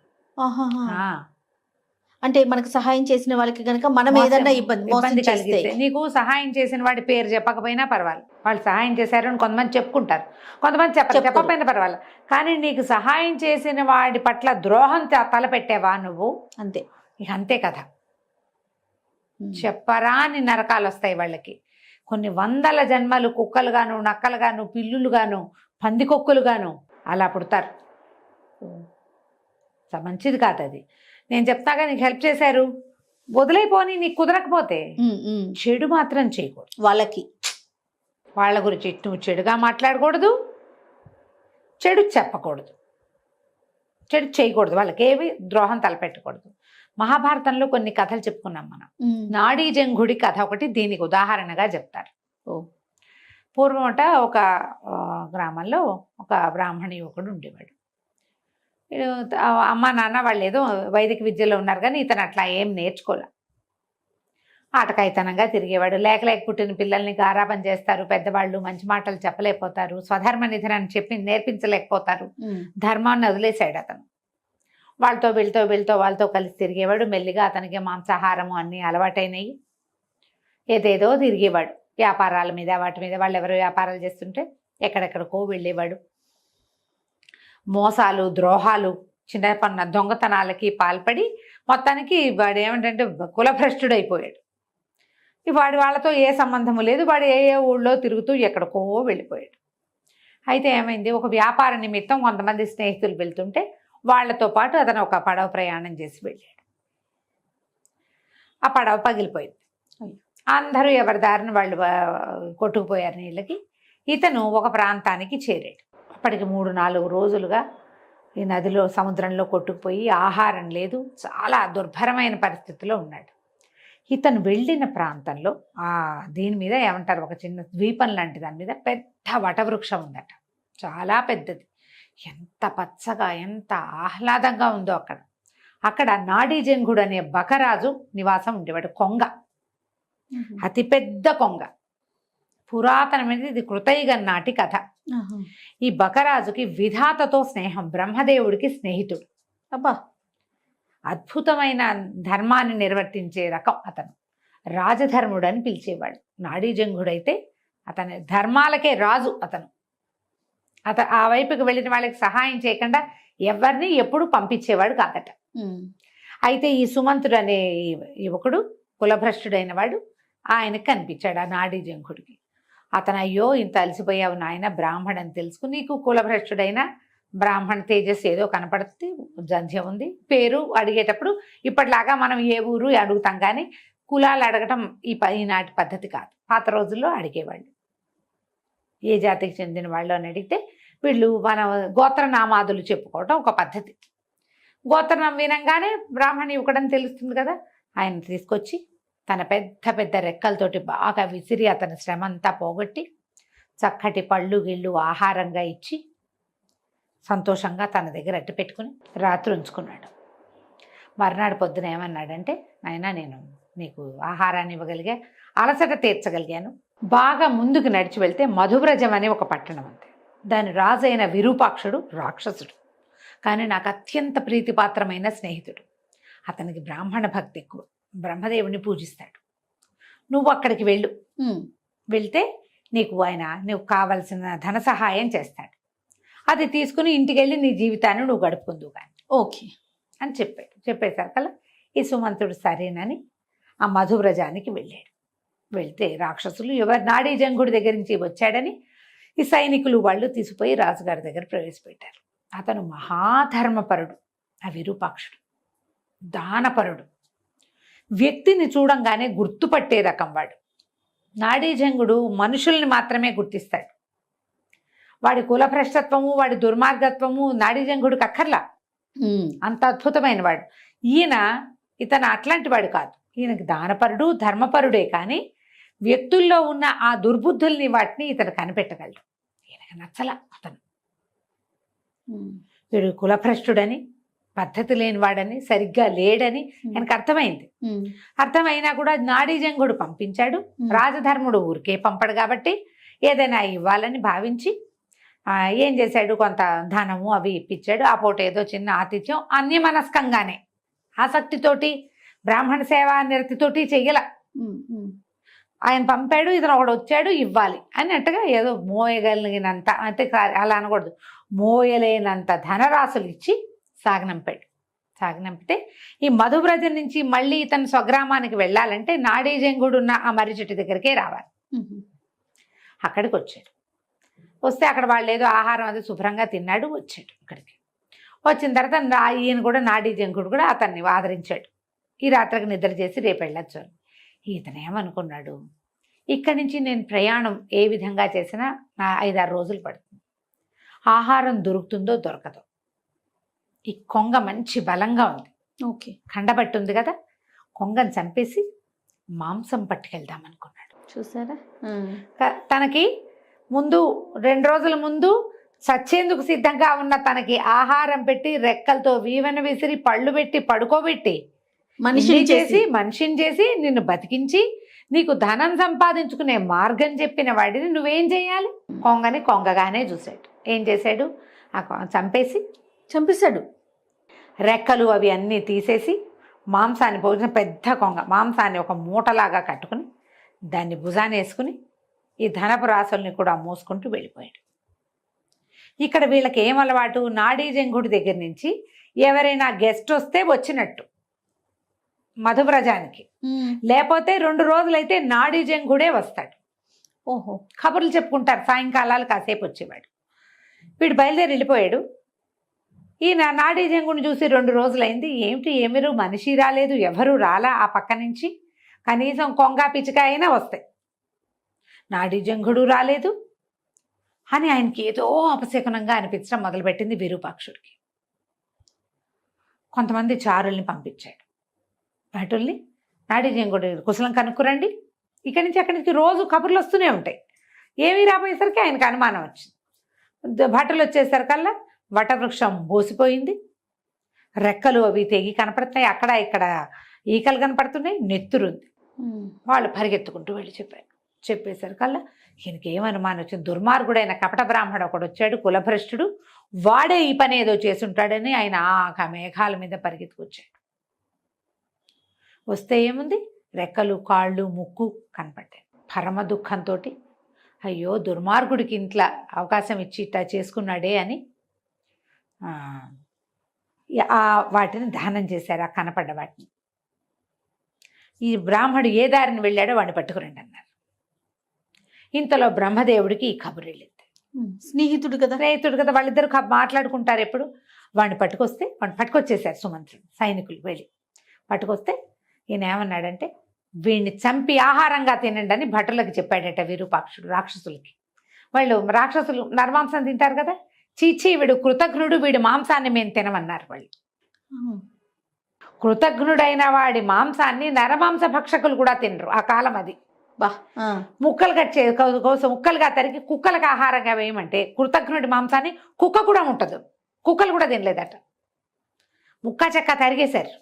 అంటే మనకు సహాయం చేసిన వాళ్ళకి కనుక మనం ఏదన్నా ఇబ్బంది కలిగితే, నీకు సహాయం చేసిన వాడి పేరు చెప్పకపోయినా పర్వాలేదు, వాళ్ళు సహాయం చేశారు అని కొంతమంది చెప్పుకుంటారు, కొంతమంది చెప్పకపోయినా పర్వాలేదు, కానీ నీకు సహాయం చేసిన వాడి పట్ల ద్రోహం తలపెట్టావా నువ్వు, అంతే, ఇక అంతే కదా. చెప్పరాని నరకాలు వస్తాయి వాళ్ళకి. కొన్ని వందల జన్మలు కుక్కలుగాను, నక్కలుగాను, పిల్లులుగాను, పందికొక్కులుగాను అలా పుడతారు. మంచిది కాదు అది. నేను చెప్తాగా, నీకు హెల్ప్ చేశారు, వదిలేపోని, నీకు కుదరకపోతే చెడు మాత్రం చేయకూడదు. వాళ్ళ గురించి నువ్వు చెడుగా మాట్లాడకూడదు, చెడు చెప్పకూడదు, చెడు చేయకూడదు, వాళ్ళకి ఏవి ద్రోహం తలపెట్టకూడదు. మహాభారతంలో కొన్ని కథలు చెప్పుకున్నాం మనం. నాడీ జంఘుడి కథ ఒకటి దీనికి ఉదాహరణగా చెప్తారు. పూర్వమట ఒక గ్రామంలో ఒక బ్రాహ్మణ యువకుడు ఉండేవాడు. అమ్మ నాన్న వాళ్ళు ఏదో వైదిక విద్యలో ఉన్నారు, కానీ ఇతను అట్లా ఏం నేర్చుకోలే. ఆటకాయితనంగా తిరిగేవాడు. లేక పుట్టిన పిల్లల్ని గారాబం చేస్తారు పెద్దవాళ్ళు, మంచి మాటలు చెప్పలేకపోతారు, స్వధర్మ నిధనాన్ని చెప్పి నేర్పించలేకపోతారు, ధర్మాన్ని వదిలేశాడు అతను. వాళ్ళతో కలిసి తిరిగేవాడు. మెల్లిగా అతనికి మాంసాహారము అన్నీ అలవాటైనవి. ఏదేదో తిరిగేవాడు వ్యాపారాల మీద, వాటి మీద. వాళ్ళు ఎవరు వ్యాపారాలు చేస్తుంటే ఎక్కడెక్కడికో వెళ్ళేవాడు. మోసాలు, ద్రోహాలు, చిన్న దొంగతనాలకి పాల్పడి మొత్తానికి వాడు ఏమిటంటే కులభ్రష్టుడైపోయాడు. వాడి వాళ్ళతో ఏ సంబంధము లేదు. వాడు ఏ ఊళ్ళో తిరుగుతూ ఎక్కడికో వెళ్ళిపోయాడు. అయితే ఏమైంది, ఒక వ్యాపార నిమిత్తం కొంతమంది స్నేహితులు వెళ్తుంటే వాళ్లతో పాటు అతను ఒక పడవ ప్రయాణం చేసి వెళ్ళాడు. ఆ పడవ పగిలిపోయింది. అందరూ ఎవరి దారిని వాళ్ళు కొట్టుకుపోయారు నీళ్ళకి. ఇతను ఒక ప్రాంతానికి చేరాడు. అప్పటికి 3-4 రోజులుగా ఈ నదిలో, సముద్రంలో కొట్టుకుపోయి ఆహారం లేదు, చాలా దుర్భరమైన పరిస్థితిలో ఉన్నాడు. ఇతను వెళ్ళిన ప్రాంతంలో దీని మీద ఏమంటారు, ఒక చిన్న ద్వీపం లాంటి దాని మీద పెద్ద వటవృక్షం ఉందట. చాలా పెద్దది. ఎంత పచ్చగా, ఎంత ఆహ్లాదంగా ఉందో అక్కడ. అక్కడ నాడీజంగుడు అనే బకరాజు నివాసం ఉండేవాడు. కొంగ, అతిపెద్ద కొంగ, పురాతనమైనది. ఇది కృతయుగం నాటి కథ. ఈ బకరాజుకి విధాతతో స్నేహం, బ్రహ్మదేవుడికి స్నేహితుడు. అబ్బా, అద్భుతమైన ధర్మాన్ని నిర్వర్తించే రకం అతను. రాజధర్ముడు అని పిలిచేవాడు. నాడీజంగుడైతే అతని ధర్మాలకే రాజు అతను. ఆ వైపుకి వెళ్ళిన వాళ్ళకి సహాయం చేయకుండా ఎవరిని ఎప్పుడు పంపించేవాడు కాదట. అయితే ఈ సుమంతుడు అనే యువకుడు కులభ్రష్టుడైన వాడు ఆయనకు కనిపించాడు, ఆ నాడీజంగుడికి. అతను, అయ్యో ఇంత అలసిపోయావు నాయన, బ్రాహ్మణని తెలుసుకుని, నీకు కులభ్రష్టుడైన బ్రాహ్మణ తేజస్సు ఏదో కనపడుతుంది, జంధ్యం ఉంది. పేరు అడిగేటప్పుడు ఇప్పటిలాగా మనం ఏ ఊరు అడుగుతాం, కానీ కులాలు అడగటం ఈనాటి పద్ధతి కాదు. పాత రోజుల్లో అడిగేవాళ్ళు ఏ జాతికి చెందిన వాళ్ళు అని అడిగితే వీళ్ళు మన గోత్రనామాదులు చెప్పుకోవటం ఒక పద్ధతి. గోత్రనామం వినంగానే బ్రాహ్మణ యువకుడని తెలుస్తుంది కదా. ఆయన తీసుకొచ్చి తన పెద్ద పెద్ద రెక్కలతోటి బాగా విసిరి అతని శ్రమ అంతా పోగొట్టి చక్కటి పళ్ళు గిళ్ళు ఆహారంగా ఇచ్చి సంతోషంగా తన దగ్గర అట్టు పెట్టుకుని రాత్రి ఉంచుకున్నాడు. మర్నాడు పొద్దున ఏమన్నాడంటే, నాయనా, నేను నీకు ఆహారాన్ని ఇవ్వగలిగా, అలసట తీర్చగలిగాను. బాగా ముందుకు నడిచి వెళ్తే మధువ్రజం అనే ఒక పట్టణం ఉంది. దాని రాజైన విరూపాక్షుడు రాక్షసుడు, కానీ నాకు అత్యంత ప్రీతిపాత్రమైన స్నేహితుడు. అతనికి బ్రాహ్మణ భక్తి ఎక్కువ, బ్రహ్మదేవుని పూజిస్తాడు. నువ్వు అక్కడికి వెళ్ళు, వెళ్తే నీకు కావలసిన ధన సహాయం చేస్తాడు. అది తీసుకుని ఇంటికి వెళ్ళి నీ జీవితాన్ని నువ్వు గడుపుకుందువు కానీ, ఓకే అని చెప్పేసరికల్లా ఈ సుమంతుడు సరేనని ఆ మధువ్రజానికి వెళ్ళాడు. వెళ్తే రాక్షసులు నాడీజంగుడి దగ్గర నుంచి వచ్చాడని ఈ సైనికులు వాళ్ళు తీసుకుపోయి రాజుగారి దగ్గర ప్రవేశపెట్టారు. అతను మహాధర్మపరుడు, ఆ విరూపాక్షుడు దానపరుడు, వ్యక్తిని చూడంగానే గుర్తుపట్టే రకం వాడు. నాడీజంగుడు మనుషుల్ని మాత్రమే గుర్తిస్తాడు. వాడి కులభ్రష్టత్వము, వాడి దుర్మార్గత్వము నాడీజంగుడికి అక్కర్లా, అంత అద్భుతమైన వాడు. ఇతను అట్లాంటి వాడు కాదు. ఈయనకి దానపరుడు, ధర్మపరుడే, కానీ వ్యక్తుల్లో ఉన్న ఆ దుర్బుద్ధుల్ని వాటిని ఇతను కనిపెట్టగలడు. ఈయనకి నచ్చల అతను. వీడు కులభ్రష్టుడని, పద్ధతి లేనివాడని, సరిగ్గా లేడని ఆయనకు అర్థమైంది. అర్థమైనా కూడా నాడీజంగుడు పంపించాడు. రాజధర్ముడు ఊరికే పంపడు కాబట్టి ఏదైనా ఇవ్వాలని భావించి ఏం చేశాడు, కొంత ధనము అవి ఇప్పించాడు. ఆ పూట ఏదో చిన్న ఆతిథ్యం అన్యమనస్కంగానే, ఆసక్తితోటి, బ్రాహ్మణ సేవా నిరతితోటి చెయ్యాల. ఆయన పంపాడు, ఇతను ఒకడు వచ్చాడు ఇవ్వాలి అన్నట్టుగా ఏదో మోయగలిగినంత, అంటే అలా అనకూడదు, మోయలేనంత ధనరాశులు ఇచ్చి సాగనంపితే ఈ మధువ్రజం నుంచి మళ్ళీ ఇతను స్వగ్రామానికి వెళ్ళాలంటే నాడీజంగుడు ఉన్న ఆ మర్రి చెట్టు దగ్గరికే రావాలి. అక్కడికి వచ్చాడు. వస్తే అక్కడ వాళ్ళు ఏదో ఆహారం అది శుభ్రంగా తిన్నాడు. వచ్చాడు ఇక్కడికి. వచ్చిన తర్వాత ఈయన కూడా నాడీజంగుడు కూడా అతన్ని ఆదరించాడు. ఈ రాత్రికి నిద్ర చేసి రేపు వెళ్ళొచ్చు అని. ఇతను ఏమనుకున్నాడు, ఇక్కడి నుంచి నేను ప్రయాణం ఏ విధంగా చేసినా నా 5-6 రోజులు పడుతుంది. ఆహారం దొరుకుతుందో దొరకదో. ఈ కొంగ మంచి బలంగా ఉంది, ఓకే, కండబట్టి ఉంది కదా, కొంగను చంపేసి మాంసం పట్టుకెళ్దాం అనుకున్నాడు. చూసారా, తనకి ముందు 2 రోజుల ముందు చచ్చేందుకు సిద్ధంగా ఉన్న తనకి ఆహారం పెట్టి, రెక్కలతో వీవన విసిరి, పళ్ళు పెట్టి పడుకోబెట్టి, మనిషిని చేసి నిన్ను బతికించి నీకు ధనం సంపాదించుకునే మార్గం చెప్పిన వాడిని నువ్వేం చేయాలి? కొంగని కొంగగానే చూశాడు. ఏం చేశాడు? చంపేశాడు. రెక్కలు అవి అన్నీ తీసేసి మాంసాన్ని పోసిన పెద్ద కొంగ మాంసాన్ని ఒక మూటలాగా కట్టుకుని దాన్ని భుజాన్ని వేసుకుని ఈ ధనపు రాసుల్ని కూడా మోసుకుంటూ వెళ్ళిపోయాడు. ఇక్కడ వీళ్ళకి ఏం అలవాటు? నాడీ జంగుడి దగ్గర నుంచి ఎవరైనా గెస్ట్ వస్తే వచ్చినట్టు మధువ్రజానికి, లేకపోతే 2 రోజులైతే నాడీ జంగుడే వస్తాడు. ఓహో, కబుర్లు చెప్పుకుంటారు. సాయంకాలాలు కాసేపు వచ్చేవాడు. వీడు బయలుదేరి వెళ్ళిపోయాడు. ఈ నాడీ జంగుని చూసి 2 రోజులైంది. ఏమిటి ఏమిరు మనిషి రాలేదు, ఎవరు రాలా ఆ పక్క నుంచి, కనీసం కొంగ పిచ్చిక అయినా వస్తాయి, నాడీ జంగుడు రాలేదు అని ఆయనకి ఏదో అపశకునంగా అనిపించడం మొదలుపెట్టింది విరూపాక్షుడికి. కొంతమంది చారుల్ని పంపించాడు. భటుల్ని, నాడీ జంగుడి కుశలం కనుక్కురండి, ఇక్కడి నుంచి అక్కడి నుంచి రోజు కబుర్లు వస్తూనే ఉంటాయి. ఏమీ రాబోయేసరికి ఆయనకు అనుమానం వచ్చింది. భటులు వచ్చేసరికల్లా వటవృక్షం బోసిపోయింది, రెక్కలు అవి తెగి కనపడుతున్నాయి, అక్కడ ఇక్కడ ఈకలు కనపడుతున్నాయి, నెత్తురుంది. వాళ్ళు పరిగెత్తుకుంటూ వెళ్ళి చెప్పేసరికల్లా ఈయనకి ఏం అనుమానం వచ్చింది? దుర్మార్గుడైన కపట బ్రాహ్మడు ఒకడు వచ్చాడు, కులభ్రష్టుడు, వాడే ఈ పని ఏదో చేసుంటాడని ఆయన ఆ మేఘాల మీద పరిగెత్తుకొచ్చాడు. వస్తే ఏముంది? రెక్కలు, కాళ్ళు, ముక్కు కనపడ్డాయి. పరమ దుఃఖంతో అయ్యో దుర్మార్గుడికి ఇంట్లో అవకాశం ఇచ్చి ఇట్లా చేసుకున్నాడే అని వాటిని దహనం చేశారు, ఆ కనపడ్డ వాటిని. ఈ బ్రాహ్మడు ఏ దారిని వెళ్ళాడో వాడిని పట్టుకురండి అన్నారు. ఇంతలో బ్రహ్మదేవుడికి ఈ కబురు వెళ్ళింది. స్నేహితుడు కదా వాళ్ళిద్దరు మాట్లాడుకుంటారు ఎప్పుడు. వాడిని పట్టుకొచ్చేసారు సుమంత్రుడు, సైనికులు వెళ్ళి పట్టుకొస్తే ఈయన ఏమన్నాడంటే, వీడిని చంపి ఆహారంగా తినండి అని భటులకు చెప్పాడట విరూపాక్షుడు. రాక్షసులకి, వాళ్ళు రాక్షసులు నరమాంసం తింటారు కదా, చీచీ వీడు కృతజ్ఞుడు, వీడి మాంసాన్ని మేము తినమన్నారు వాళ్ళు. కృతజ్ఞుడైన వాడి మాంసాన్ని నరమాంస భక్షకులు కూడా తినరు ఆ కాలం. అది ముక్కలుగా తరిగి కుక్కలకు ఆహారంగా వేయమంటే కృతజ్ఞుడి మాంసాన్ని కుక్క కూడా ముట్టదు, కుక్కలు కూడా తినలేదట. ముక్క చెక్క తరిగేశారు.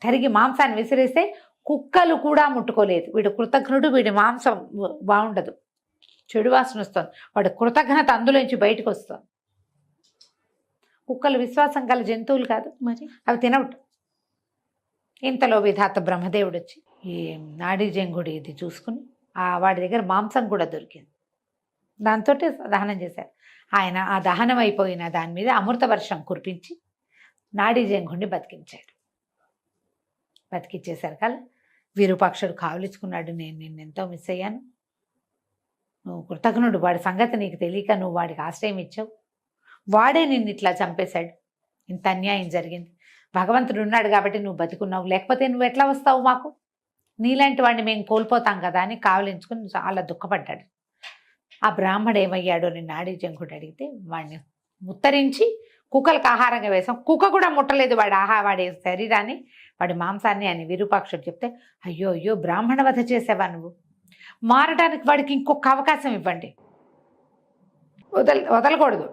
తరిగి మాంసాన్ని విసిరేస్తే కుక్కలు కూడా ముట్టుకోలేదు. వీడు కృతజ్ఞుడు, వీడి మాంసం బాగుండదు, చెడు వాసన వస్తుంది, వాడు కృతజ్ఞత అందులోంచి బయటకు వస్తుంది. కుక్కలు విశ్వాసం గల జంతువులు కాదు మరి, అవి తినవట. ఇంతలో విధాత బ్రహ్మదేవుడు వచ్చి ఈ నాడీ జంగుడి ఇది చూసుకుని వాడి దగ్గర మాంసం కూడా దొరికింది, దాంతో దహనం చేశారు. ఆయన ఆ దహనం అయిపోయిన దాని మీద అమృత వర్షం కురిపించి నాడీ జంగుడిని బతికిచ్చేశారు కదా. విరూపాక్షుడు కావలించుకున్నాడు, నేను నిన్నెంతో మిస్ అయ్యాను, నువ్వు కృతజ్ఞుడు, వాడి సంగతి నీకు తెలియక నువ్వు వాడికి ఆశ్రయం ఇచ్చావు, వాడే నిన్ను ఇట్లా చంపేశాడు, ఇంత అన్యాయం జరిగింది, భగవంతుడు ఉన్నాడు కాబట్టి నువ్వు బతికున్నావు, లేకపోతే నువ్వు ఎట్లా వస్తావు మాకు, నీలాంటి వాడిని మేము కోల్పోతాం కదా అని కావలించుకుని చాలా దుఃఖపడ్డాడు. ఆ బ్రాహ్మడు ఏమయ్యాడో నేను నాడీ జంగుడు అడిగితే వాడిని ముత్తరించి కుక్కలకు ఆహారంగా వేసాం, కుక్క కూడా ముట్టలేదు వాడి శరీరాన్ని, వాడి మాంసాన్ని అని విరూపాక్షుడు చెప్తే, అయ్యో బ్రాహ్మణ వధ చేసావా నువ్వు, మారడానికి వాడికి ఇంకొక అవకాశం ఇవ్వండి, వదలకూడదు,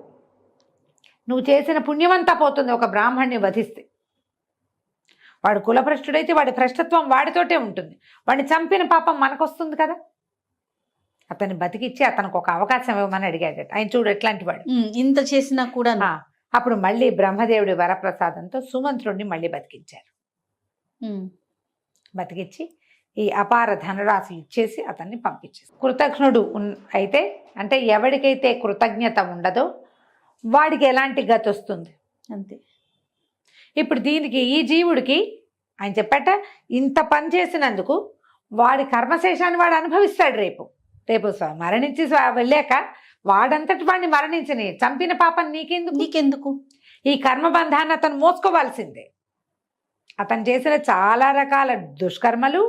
నువ్వు చేసిన పుణ్యమంతా పోతుంది ఒక బ్రాహ్మణ్ణి వధిస్తే. వాడు కులభ్రష్టుడైతే వాడి భ్రష్టత్వం వాడితోటే ఉంటుంది, వాడిని చంపిన పాపం మనకొస్తుంది కదా, అతన్ని బతికిచ్చి అతనికి ఒక అవకాశం ఇవ్వమని అడిగాడట. ఆయన చూడు ఎట్లాంటి వాడు, ఇంత చేసినా కూడా. అప్పుడు మళ్ళీ బ్రహ్మదేవుడి వరప్రసాదంతో సుమంత్రుడిని మళ్ళీ బతికించారు. బతికిచ్చి ఈ అపార ధనరాశులు ఇచ్చేసి అతన్ని పంపించేసి, కృతజ్ఞుడు అయితే అంటే ఎవరికైతే కృతజ్ఞత ఉండదో వాడికి ఎలాంటి గతి వస్తుంది అంతే. ఇప్పుడు దీనికి ఈ జీవుడికి ఆయన చెప్పాట, ఇంత పని చేసినందుకు వాడి కర్మశేషాన్ని వాడు అనుభవిస్తాడు. రేపు మరణించి వెళ్ళాక వాడంతటి వాడిని మరణించని, చంపిన పాపం నీకెందుకు, ఈ కర్మబంధాన్ని అతను మోసుకోవాల్సిందే. అతను చేసిన చాలా రకాల దుష్కర్మలు,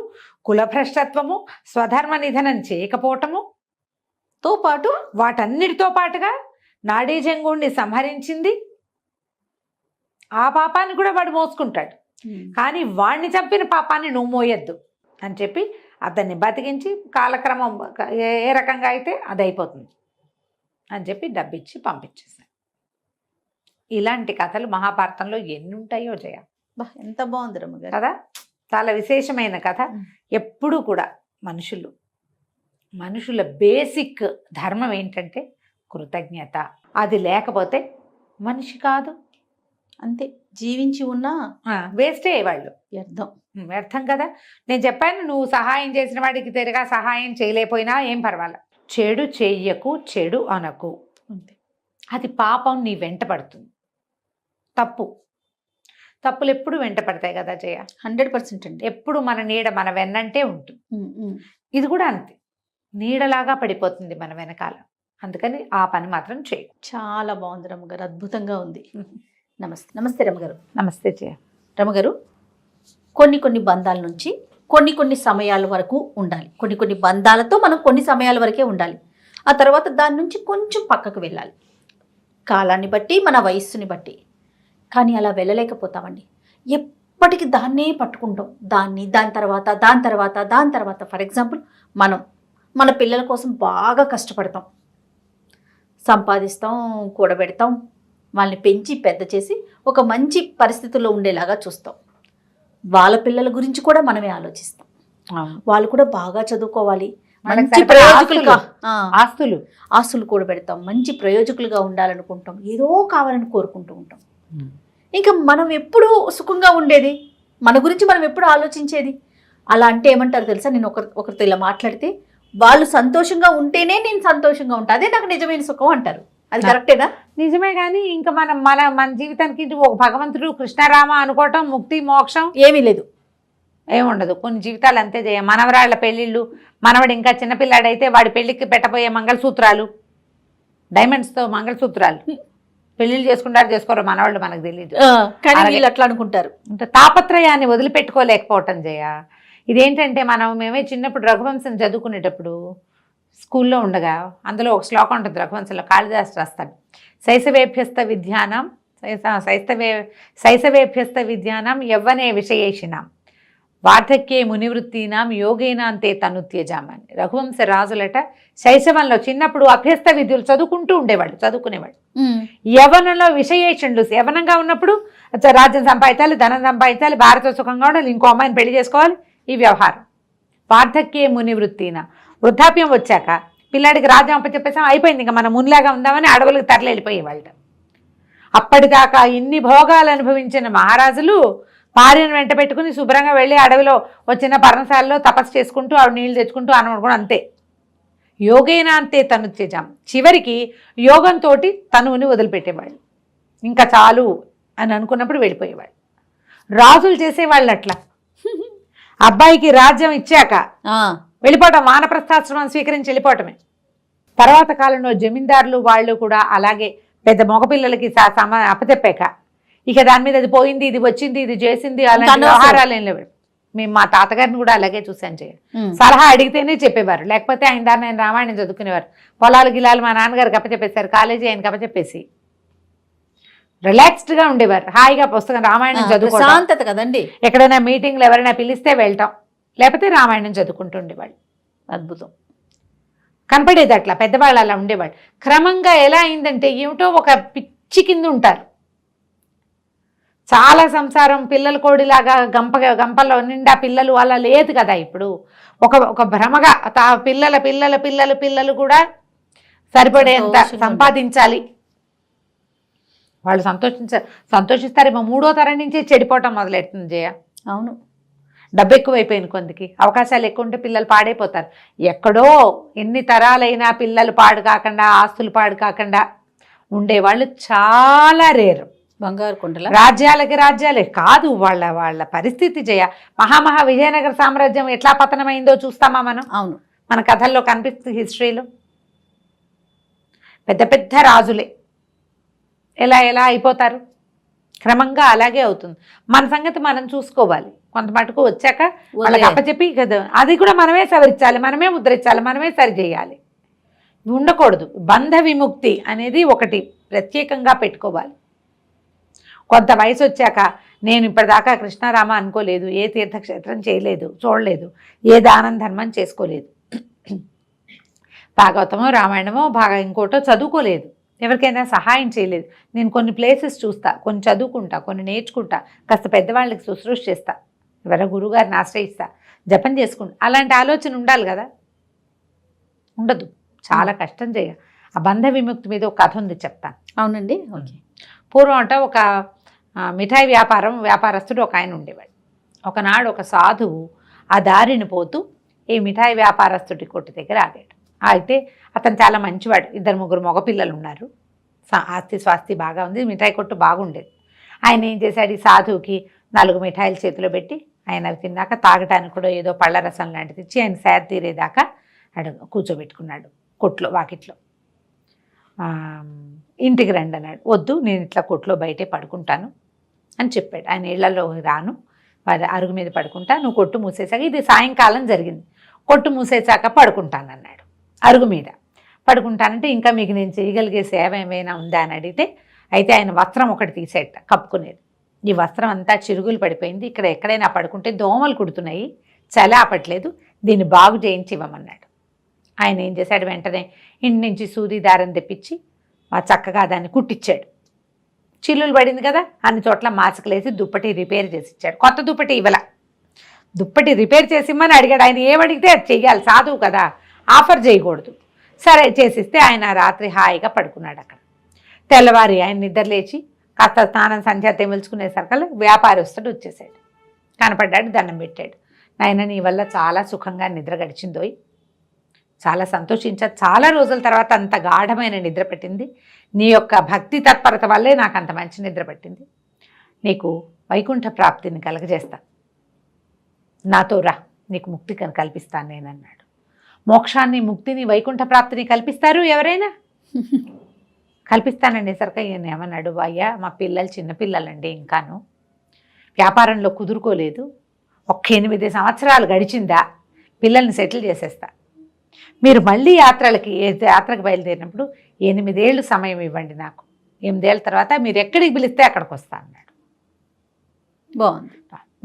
కులభ్రష్టత్వము, స్వధర్మ నిధనం చేయకపోవటము తో పాటు వాటన్నిటితో పాటుగా నాడీ జంగుడిని సంహరించింది, ఆ పాపాన్ని కూడా వాడు మోసుకుంటాడు. కానీ వాడిని చంపిన పాపాన్ని నువ్వు మోయొద్దు అని చెప్పి అతన్ని బతికించి కాలక్రమం ఏ రకంగా అయితే అది అయిపోతుంది అని చెప్పి డబ్బిచ్చి పంపించేశారు. ఇలాంటి కథలు మహాభారతంలో ఎన్ని ఉంటాయో జయ. బా, ఎంత బాగుంది రమ్మగారు. కదా, చాలా విశేషమైన కథ. మ్. ఎప్పుడూ కూడా మనుషుల బేసిక్ ధర్మం ఏంటంటే కృతజ్ఞత. అది లేకపోతే మనిషి కాదు, అంతే, జీవించి ఉన్నా వేస్టే వాళ్ళు, వ్యర్థం. వ్యర్థం కదా. నేను చెప్పాను, నువ్వు సహాయం చేసిన వాడికి తిరిగా సహాయం చేయలేకపోయినా ఏం పర్వాలేదు. చెడు చెయ్యకు, చెడు అనకు, అంతే. అది పాపం నీ వెంట పడుతుంది. తప్పులు ఎప్పుడు వెంట పడతాయి కదా జయ, 100% అండి. ఎప్పుడు మన నీడ మన వెన్నంటే ఉంటుంది. ఉమ్, ఉమ్. ఇది కూడా అంతే, నీడలాగా పడిపోతుంది మన వెనకాల. అందుకని ఆ పని మాత్రం చేయి. చాలా బాగుంది రమ్మగారు, అద్భుతంగా ఉంది. నమస్తే. నమస్తే రమ్మగారు. నమస్తే జయ. రమ్మగారు, కొన్ని బంధాల నుంచి కొన్ని సమయాల వరకు ఉండాలి. కొన్ని బంధాలతో మనం కొన్ని సమయాల వరకే ఉండాలి. ఆ తర్వాత దాని నుంచి కొంచెం పక్కకు వెళ్ళాలి, కాలాన్ని బట్టి, మన వయస్సుని బట్టి. కానీ అలా వెళ్ళలేకపోతామండి. ఎప్పటికీ దాన్నే పట్టుకుంటాం, దాని తర్వాత. ఫర్ ఎగ్జాంపుల్, మన పిల్లల కోసం బాగా కష్టపడతాం, సంపాదిస్తాం, కూడబెడతాం, వాళ్ళని పెంచి పెద్ద చేసి ఒక మంచి పరిస్థితుల్లో ఉండేలాగా చూస్తాం. వాళ్ళ పిల్లల గురించి కూడా మనమే ఆలోచిస్తాం. వాళ్ళు కూడా బాగా చదువుకోవాలి, మంచి ప్రయోజకులుగా, ఆస్తులు కూడబెడతాం, మంచి ప్రయోజకులుగా ఉండాలనుకుంటాం, ఏదో కావాలని కోరుకుంటూ ఉంటాం. ఇంకా మనం ఎప్పుడు సుఖంగా ఉండేది, మన గురించి మనం ఎప్పుడు ఆలోచించేది. అలా అంటే ఏమంటారు తెలుసా, నేను ఒకరితో ఇలా మాట్లాడితే వాళ్ళు సంతోషంగా ఉంటేనే నేను సంతోషంగా ఉంటా, అదే నాకు నిజమైన సుఖం అంటారు. అది కరెక్టేనా? నిజమే. కానీ ఇంకా మన జీవితానికి ఒక భగవంతుడు కృష్ణారామ అనుకోవటం, ముక్తి మోక్షం ఏమీ లేదు, ఏముండదు. కొన్ని జీవితాలు అంతే చేయ. మనవరాళ్ల పెళ్ళిళ్ళు, మనవడు ఇంకా చిన్నపిల్లాడైతే వాడి పెళ్లికి పెట్టబోయే మంగళసూత్రాలు, డైమండ్స్తో మంగళసూత్రాలు, పెళ్లిళ్ళు చేసుకోరో మనవాళ్ళు మనకు తెలియదు. కానీ వీళ్ళు అట్లా అనుకుంటారు. అంటే తాపత్రయాన్ని వదిలిపెట్టుకోలేకపోవటం జయ. ఇదేంటంటే మేమే చిన్నప్పుడు రఘువంశం చదువుకునేటప్పుడు స్కూల్లో ఉండగా అందులో ఒక శ్లోకం ఉంటుంది రఘువంశంలో, కాళిదాసు రాస్తాడు. శైశవేభ్యస్త విద్యానాం యవ్వనే విషయేషినాం వార్ధక్యే మునివృత్తీనాం యోగేనాంతే తనుత్యజామని. రఘువంశ రాజులట శైశవంలో చిన్నప్పుడు అభ్యస్త విద్యలు చదువుకునేవాళ్ళు. యవ్వనంలో విషయేషణులు, యవ్వనంగా ఉన్నప్పుడు రాజ్యం సంపాదించాలి, ధనం సంపాదించాలి, భారత సుఖంగా ఉండాలి, ఇంకో అమ్మాయిని పెళ్లి చేసుకోవాలి, ఈ వ్యవహారం. వార్ధక్యే మునివృత్తీన, వృద్ధాప్యం వచ్చాక పిల్లాడికి రాజ్యం అప్పచెప్పేసాం, అయిపోయింది, ఇంకా మనం మునిలాగా ఉందామని అడవులకు తరలి వెళ్ళిపోయేవాళ్ళు. అప్పటిదాకా ఇన్ని భోగాలు అనుభవించిన మహారాజులు భార్యను వెంట పెట్టుకుని శుభ్రంగా వెళ్ళి అడవిలో వచ్చిన పర్ణశాలలో తపస్సు చేసుకుంటూ ఆవిడ నీళ్లు తెచ్చుకుంటూ అనుకుంటూ అంతే. యోగేనా అంతే తనుత్యజం, చివరికి యోగంతో తనువుని వదిలిపెట్టేవాళ్ళు. ఇంకా చాలు అని అనుకున్నప్పుడు వెళ్ళిపోయేవాళ్ళు. రాజులు చేసేవాళ్ళు అట్లా. అబ్బాయికి రాజ్యం ఇచ్చాక వెళ్ళిపోవటం, వానప్రస్థాశ్రమం స్వీకరించి వెళ్ళిపోవటమే. తర్వాత కాలంలో జమీందారులు వాళ్ళు కూడా అలాగే పెద్ద మగపిల్లలకి అప్పచెప్పాక ఇక దాని మీద అది పోయింది, ఇది వచ్చింది, ఇది చేసింది, అలాంటి వ్యవహారాలు ఏం లేవు. మేము మా తాతగారిని కూడా అలాగే చూసాను జయ. సలహా అడిగితేనే చెప్పేవారు, లేకపోతే ఆయన రామాయణం చదువుకునేవారు. పొలాలు గిలాలు మా నాన్నగారికి అప్పచెప్పేశారు, కాలేజీ ఆయనకి అప్పచెప్పేసి రిలాక్స్డ్గా ఉండేవారు. హాయిగా పుస్తకం రామాయణం చదువుకోవడం కదండి. ఎక్కడైనా మీటింగ్లు ఎవరైనా పిలిస్తే వెళ్ళటం, లేకపోతే రామాయణం చదువుకుంటూ ఉండేవాళ్ళు. అద్భుతం కనపడేది అట్లా, పెద్దవాళ్ళు అలా ఉండేవాళ్ళు. క్రమంగా ఎలా అయిందంటే ఏమిటో ఒక పిచ్చి కింద ఉంటారు. చాలా సంసారం పిల్లల కోడిలాగా గంపలో నిండా పిల్లలు అలా లేదు కదా. ఇప్పుడు ఒక భ్రమగా పిల్లలు కూడా సరిపడేంత సంపాదించాలి. వాళ్ళు సంతోషిస్తారేమో, 3వ తరం నుంచే చెడిపోవటం మొదలెడుతుంది జయ. అవును, డబ్బు ఎక్కువైపోయింది, కొందికి అవకాశాలు ఎక్కువ ఉంటే పిల్లలు పాడైపోతారు. ఎక్కడో ఎన్ని తరాలైనా పిల్లలు పాడు కాకుండా, ఆస్తులు పాడు కాకుండా ఉండేవాళ్ళు చాలా రేరు. బంగారు కొండల రాజ్యాలే కాదు, వాళ్ళ పరిస్థితి జయ. మహామహా విజయనగర సామ్రాజ్యం ఎట్లా పతనమైందో చూస్తామా మనం? అవును, మన కథల్లో కనిపిస్తుంది, హిస్టరీలో పెద్ద పెద్ద రాజులే ఎలా అయిపోతారు. క్రమంగా అలాగే అవుతుంది. మన సంగతి మనం చూసుకోవాలి. కొంత మటుకు వచ్చాక వాళ్ళకి అప్పచెప్పి కదా, అది కూడా మనమే సవరించాలి, మనమే ముద్రించాలి, మనమే సరి చేయాలి. ఉండకూడదు. బంధ విముక్తి అనేది ఒకటి ప్రత్యేకంగా పెట్టుకోవాలి. కొంత వయసు వచ్చాక నేను ఇప్పటిదాకా కృష్ణారామ అనుకోలేదు, ఏ తీర్థక్షేత్రం చేయలేదు, చూడలేదు, ఏ దానం ధర్మం చేసుకోలేదు, భాగవతమో రామాయణమో ఇంకోటో చదువుకోలేదు, ఎవరికైనా సహాయం చేయలేదు. నేను కొన్ని ప్లేసెస్ చూస్తా, కొన్ని చదువుకుంటా, కొన్ని నేర్చుకుంటా, కాస్త పెద్దవాళ్ళకి శుశ్రూష చేస్తా, ఎవరో గురువుగారిని ఆశ్రయిస్తా, జపం చేసుకుంటా. అలాంటి ఆలోచన ఉండాలి కదా, ఉండదు. చాలా కష్టం చేయ. ఆ బంధ విముక్తి మీద ఒక కథ ఉంది, చెప్తాను. అవునండి, ఓకే. పూర్వం అంట ఒక మిఠాయి వ్యాపారస్తుడు ఒక ఆయన ఉండేవాడు. ఒకనాడు ఒక సాధువు ఆ దారిని పోతూ ఈ మిఠాయి వ్యాపారస్తుడి కొట్టు దగ్గర ఆగాడు. అయితే అతను చాలా మంచివాడు. 2-3 మగపిల్లలు ఉన్నారు. ఆస్తి స్వాస్తి బాగా ఉంది. మిఠాయి కొట్టు బాగుండేది. ఆయన ఏం చేశాడు, ఈ సాధువుకి 4 మిఠాయిలు చేతిలో పెట్టి ఆయన అవి తిన్నాక తాగటానికి కూడా ఏదో పళ్ళ రసం లాంటిది ఇచ్చి ఆయన సేద తీరేదాకా కూర్చోబెట్టుకున్నాడు కొట్లో, వాకిట్లో. ఇంటికి రండి అన్నాడు. వద్దు, నేను ఇట్లా కొట్లో బయటే పడుకుంటాను అని చెప్పాడు. ఆయన ఇళ్లలో రాను, వారి అరుగు మీద పడుకుంటా, నువ్వు కొట్టు మూసేసాక, ఇది సాయంకాలం జరిగింది, కొట్టు మూసేసాక పడుకుంటానన్నాడు. అరుగు మీద పడుకుంటానంటే ఇంకా మీకు నేను చేయగలిగే సేవ ఏమైనా ఉందా అని అడిగితే, అయితే ఆయన వస్త్రం ఒకటి తీసేట కప్పుకునేది. ఈ వస్త్రం అంతా చిరుగులు పడిపోయింది, ఇక్కడ ఎక్కడైనా పడుకుంటే దోమలు కుడుతున్నాయి, చలి ఆపట్లేదు, దీన్ని బాగు చేయించి ఇవ్వమన్నాడు. ఆయన ఏం చేశాడు, వెంటనే ఇంటి నుంచి సూది దారం తెప్పించి చక్కగా దాన్ని కుట్టించాడు. చిల్లులు పడింది కదా, అన్ని చోట్ల మాసికలేసి దుప్పటి రిపేర్ చేసి ఇచ్చాడు. కొత్త దుప్పటి ఇవ్వాల, దుప్పటి రిపేర్ చేసి ఇమ్మని అడిగాడు. ఆయన ఏమడిగితే అది చెయ్యాలి, సాధువు కదా, ఆఫర్ చేయకూడదు. సరే చేసిస్తే ఆయన రాత్రి హాయిగా పడుకున్నాడు అక్కడ. తెల్లవారి ఆయన నిద్ర లేచి కాస్త స్నానం సంధ్య తెమిల్చుకునేసరికల్లా వ్యాపారస్తుడు వచ్చేసాడు. కనపడ్డాడు, దండం పెట్టాడు. నాయన, నీ వల్ల చాలా సుఖంగా నిద్ర గడిచిందోయ్, చాలా సంతోషించా, చాలా రోజుల తర్వాత అంత గాఢమైన నిద్ర పట్టింది, నీ యొక్క భక్తి తత్పరత వల్లే నాకు అంత మంచి నిద్ర పట్టింది, నీకు వైకుంఠ ప్రాప్తిని కలగజేస్తా, నాతో రా, నీకు ముక్తి కల్పిస్తాను నేనన్నాడు. మోక్షాన్ని, ముక్తిని, వైకుంఠ ప్రాప్తిని కల్పిస్తారు ఎవరైనా? కల్పిస్తానండి సరిగ్గా. ఈయన ఏమన్నాడు, అయ్యా మా పిల్లలు చిన్నపిల్లలండి, ఇంకాను వ్యాపారంలో కుదురుకోలేదు, 8 సంవత్సరాలు గడిచిందా పిల్లల్ని సెటిల్ చేసేస్తా, మీరు మళ్ళీ యాత్రకు బయలుదేరినప్పుడు 8 ఏళ్ళు సమయం ఇవ్వండి నాకు, 8 ఏళ్ళ తర్వాత మీరు ఎక్కడికి పిలిస్తే అక్కడికి వస్తా అన్నాడు. బాగుంది.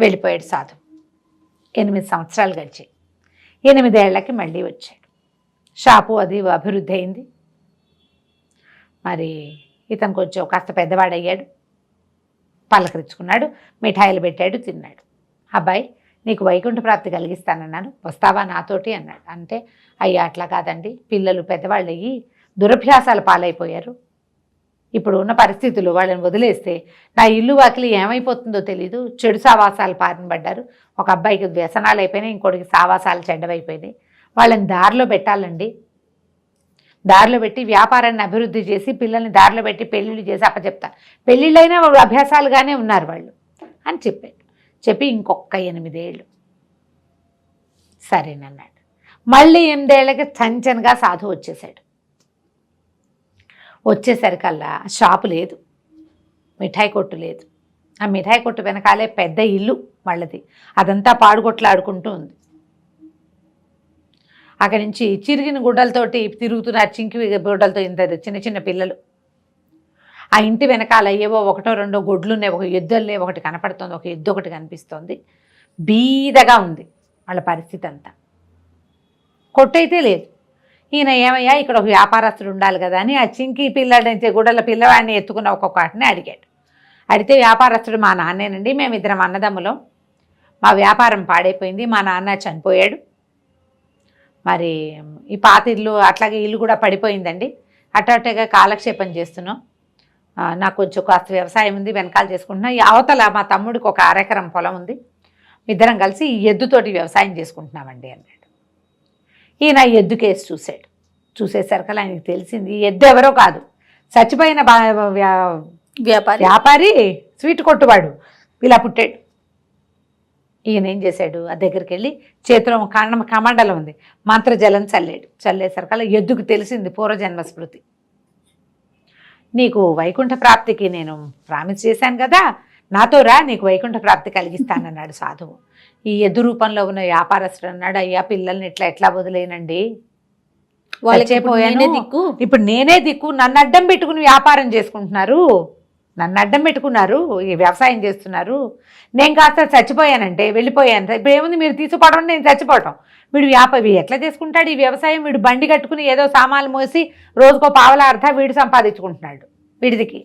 వెళ్ళిపోయాడు సాధు. 8 సంవత్సరాలు గడిచాయి. 8 ఏళ్లకి మళ్ళీ వచ్చాడు. షాపు అది అభివృద్ధి అయింది. మరి ఇతను కొంచెం కాస్త పెద్దవాడయ్యాడు, పలకరించుకున్నాడు, మిఠాయిలు పెట్టాడు, తిన్నాడు. అబ్బాయి, నీకు వైకుంఠ ప్రాప్తి కలిగిస్తానన్నాను, వస్తావా నాతోటి అన్నాడు. అంటే అయ్యా అట్లా కాదండి, పిల్లలు పెద్దవాళ్ళు అయ్యి దురభ్యాసాలు పాలైపోయారు, ఇప్పుడు ఉన్న పరిస్థితులు వాళ్ళని వదిలేస్తే నా ఇల్లు వాకిలి ఏమైపోతుందో తెలీదు, చెడు సావాసాలు పారినబడ్డారు, ఒక అబ్బాయికి వ్యసనాలు అయిపోయినాయి, ఇంకోటికి సావాసాలు చెడ్డవైపోయినాయి, వాళ్ళని దారిలో పెట్టాలండి, దారిలో పెట్టి వ్యాపారాన్ని అభివృద్ధి చేసి పిల్లల్ని దారిలో పెట్టి పెళ్ళిళ్ళు చేసి అప్పచెప్తా, పెళ్ళిళ్ళైనా వాళ్ళు అభ్యాసాలుగానే ఉన్నారు వాళ్ళు అని చెప్పాడు. చెప్పి ఇంకొక 8 ఏళ్ళు సరేనన్నాడు. మళ్ళీ 8 ఏళ్ళకి చంచనగా సాధు వచ్చేసాడు. వచ్చేసరికల్లా షాపు లేదు, మిఠాయి కొట్టు లేదు. ఆ మిఠాయి కొట్టు వెనకాలే పెద్ద ఇల్లు వాళ్ళది, అదంతా పాడుగొట్లాడుకుంటూ ఉంది. అక్కడి నుంచి చిరిగిన గుడ్డలతోటి తిరుగుతున్నారు, చింకి గుడ్డలతో ఇంత చిన్న చిన్న పిల్లలు. ఆ ఇంటి వెనకాల ఏవో 1-2 గొడ్లు ఉన్నాయి, ఒక ఎద్దులే ఒకటి కనపడుతుంది, ఒక ఎద్దు ఒకటి కనిపిస్తోంది. బీదగా ఉంది వాళ్ళ పరిస్థితి అంతా. కొట్టయితే లేదు. ఈయన ఏమయ్యా ఇక్కడ ఒక వ్యాపారస్తుడు ఉండాలి కదా అని ఆ చింకి పిల్లడైతే గుడ్డల పిల్లవాడిని ఎత్తుకున్న ఒక్కొక్కటిని అడిగాడు. అడిగితే వ్యాపారస్తుడు, మా నాన్నేనండి, మేమిద్దరం అన్నదమ్ములం, మా వ్యాపారం పాడైపోయింది, మా నాన్న చనిపోయాడు, మరి ఈ పాత ఇల్లు అట్లాగే ఇల్లు కూడా పడిపోయిందండి, అట్టగా కాలక్షేపం చేస్తున్నాం, నాకు కొంచెం కాస్త వ్యవసాయం ఉంది వెనకాల చేసుకుంటున్నా, ఈ అవతల మా తమ్ముడికి ఒక 1/2 ఎకరం పొలం ఉంది, ఇద్దరం కలిసి ఈ ఎద్దుతోటి వ్యవసాయం చేసుకుంటున్నామండి అన్నాడు. ఈయన ఎద్దు కేసు చూశాడు. చూసేసరికి ఆయనకి తెలిసింది ఈ ఎద్దు ఎవరో కాదు, చచ్చిపోయిన వ్యాపారి స్వీట్ కొట్టువాడు ఇలా పుట్టాడు. ఈయన ఏం చేశాడు, ఆ దగ్గరికి వెళ్ళి చేతిలో కమండలం ఉంది, మంత్రజలం చల్లాడు. చల్లేసరికల్లా ఎద్దుకు తెలిసింది పూర్వజన్మ స్మృతి. నీకు వైకుంఠ ప్రాప్తికి నేను ప్రామిస్ చేశాను కదా, నాతో రా, నీకు వైకుంఠ ప్రాప్తి కలిగిస్తానన్నాడు సాధువు. ఈ ఎద్దు రూపంలో ఉన్న వ్యాపారస్తుడు అన్నాడు, అయ్యా పిల్లల్ని ఎట్లా వదిలేనండి, వాళ్ళకే పోయాను, ఇప్పుడు నేనే దిక్కు, నన్ను అడ్డం పెట్టుకుని వ్యాపారం చేసుకుంటున్నారు, నన్ను అడ్డం పెట్టుకున్నారు, ఈ వ్యవసాయం చేస్తున్నారు, నేను కాస్త చచ్చిపోయానంటే వెళ్ళిపోయాను, ఇప్పుడు ఏముంది మీరు తీసుకుపోవడం నేను చచ్చిపోవటం, వీడు ఎట్లా చేసుకుంటాడు ఈ వ్యవసాయం, వీడు బండి కట్టుకుని ఏదో సామాన్లు మోసి రోజుకో పావలా అర్థ వీడు సంపాదించుకుంటున్నాడు, వీడికి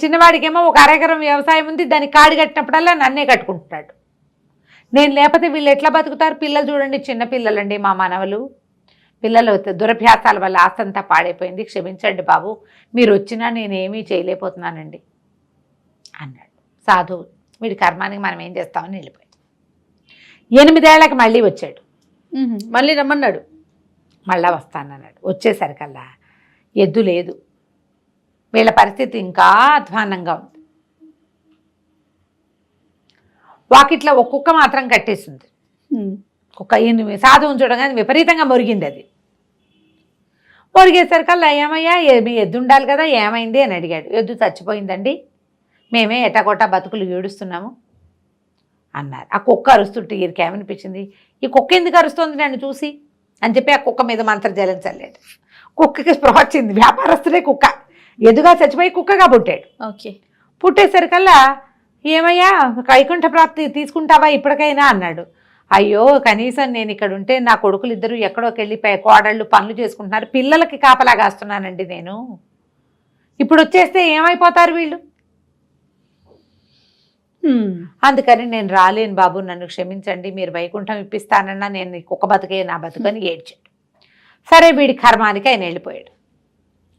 చిన్నవాడికేమో ఒక అరెకరం వ్యవసాయం ఉంది, దానికి కాడి కట్టినప్పుడల్లా నన్నే కట్టుకుంటున్నాడు, నేను లేకపోతే వీళ్ళు ఎట్లా బతుకుతారు, పిల్లలు చూడండి చిన్న పిల్లలండి మా మనవలు, పిల్లలు దురభ్యాసాల వల్ల ఆస్తంతా పాడైపోయింది, క్షమించండి బాబు, మీరు వచ్చినా నేనేమీ చేయలేకపోతున్నానండి అన్నాడు సాధువు. వీడి కర్మానికి మనం ఏం చేస్తామని వెళ్ళిపోయాడు. 8 ఏళ్లకు మళ్ళీ వచ్చాడు, మళ్ళీ రమ్మన్నాడు, మళ్ళా వస్తానన్నాడు. వచ్చేసరికల్లా ఎద్దు లేదు, వీళ్ళ పరిస్థితి ఇంకా అధ్వానంగా ఉంది. వాకిట్లో ఒక కుక్క మాత్రం కట్టేసింది. కుక్క సాధువుని చూడగానే విపరీతంగా మొరిగింది. అది మొరిగేసరికల్లా ఏమయ్యా మీ ఎద్దు ఉండాలి కదా, ఏమైంది అని అడిగాడు. ఎద్దు చచ్చిపోయిందండి, మేమే ఎటకొట్టా బతుకులు ఏడుస్తున్నాము అన్నారు. ఆ కుక్క అరుస్తుంటే ఈయనకి ఏమనిపించింది, ఈ కుక్క ఎందుకు అరుస్తుంది నన్ను చూసి అని చెప్పి ఆ కుక్క మీద మంత్రజలం చల్లాడు. కుక్కకి స్పృహ వచ్చింది, వ్యాపారస్తులే కుక్క, ఎదుగా చచ్చిపోయి కుక్కగా పుట్టాడు. ఓకే, పుట్టేసరికల్లా ఏమయ్యా వైకుంఠ ప్రాప్తి తీసుకుంటావా ఇప్పటికైనా అన్నాడు. అయ్యో కనీసం నేను ఇక్కడ ఉంటే నా కొడుకులు ఇద్దరు ఎక్కడోకి వెళ్ళిపోయి కోడళ్ళు పనులు చేసుకుంటున్నారు, పిల్లలకి కాపలా కాస్తున్నానండి నేను, ఇప్పుడు వచ్చేస్తే ఏమైపోతారు వీళ్ళు, అందుకని నేను రాలేను బాబు, నన్ను క్షమించండి, మీరు వైకుంఠం ఇప్పిస్తానన్నా నేను కుక్క బతికే నా బతుకని ఏడ్చాడు. సరే వీడి కర్మానికి ఆయన వెళ్ళిపోయాడు.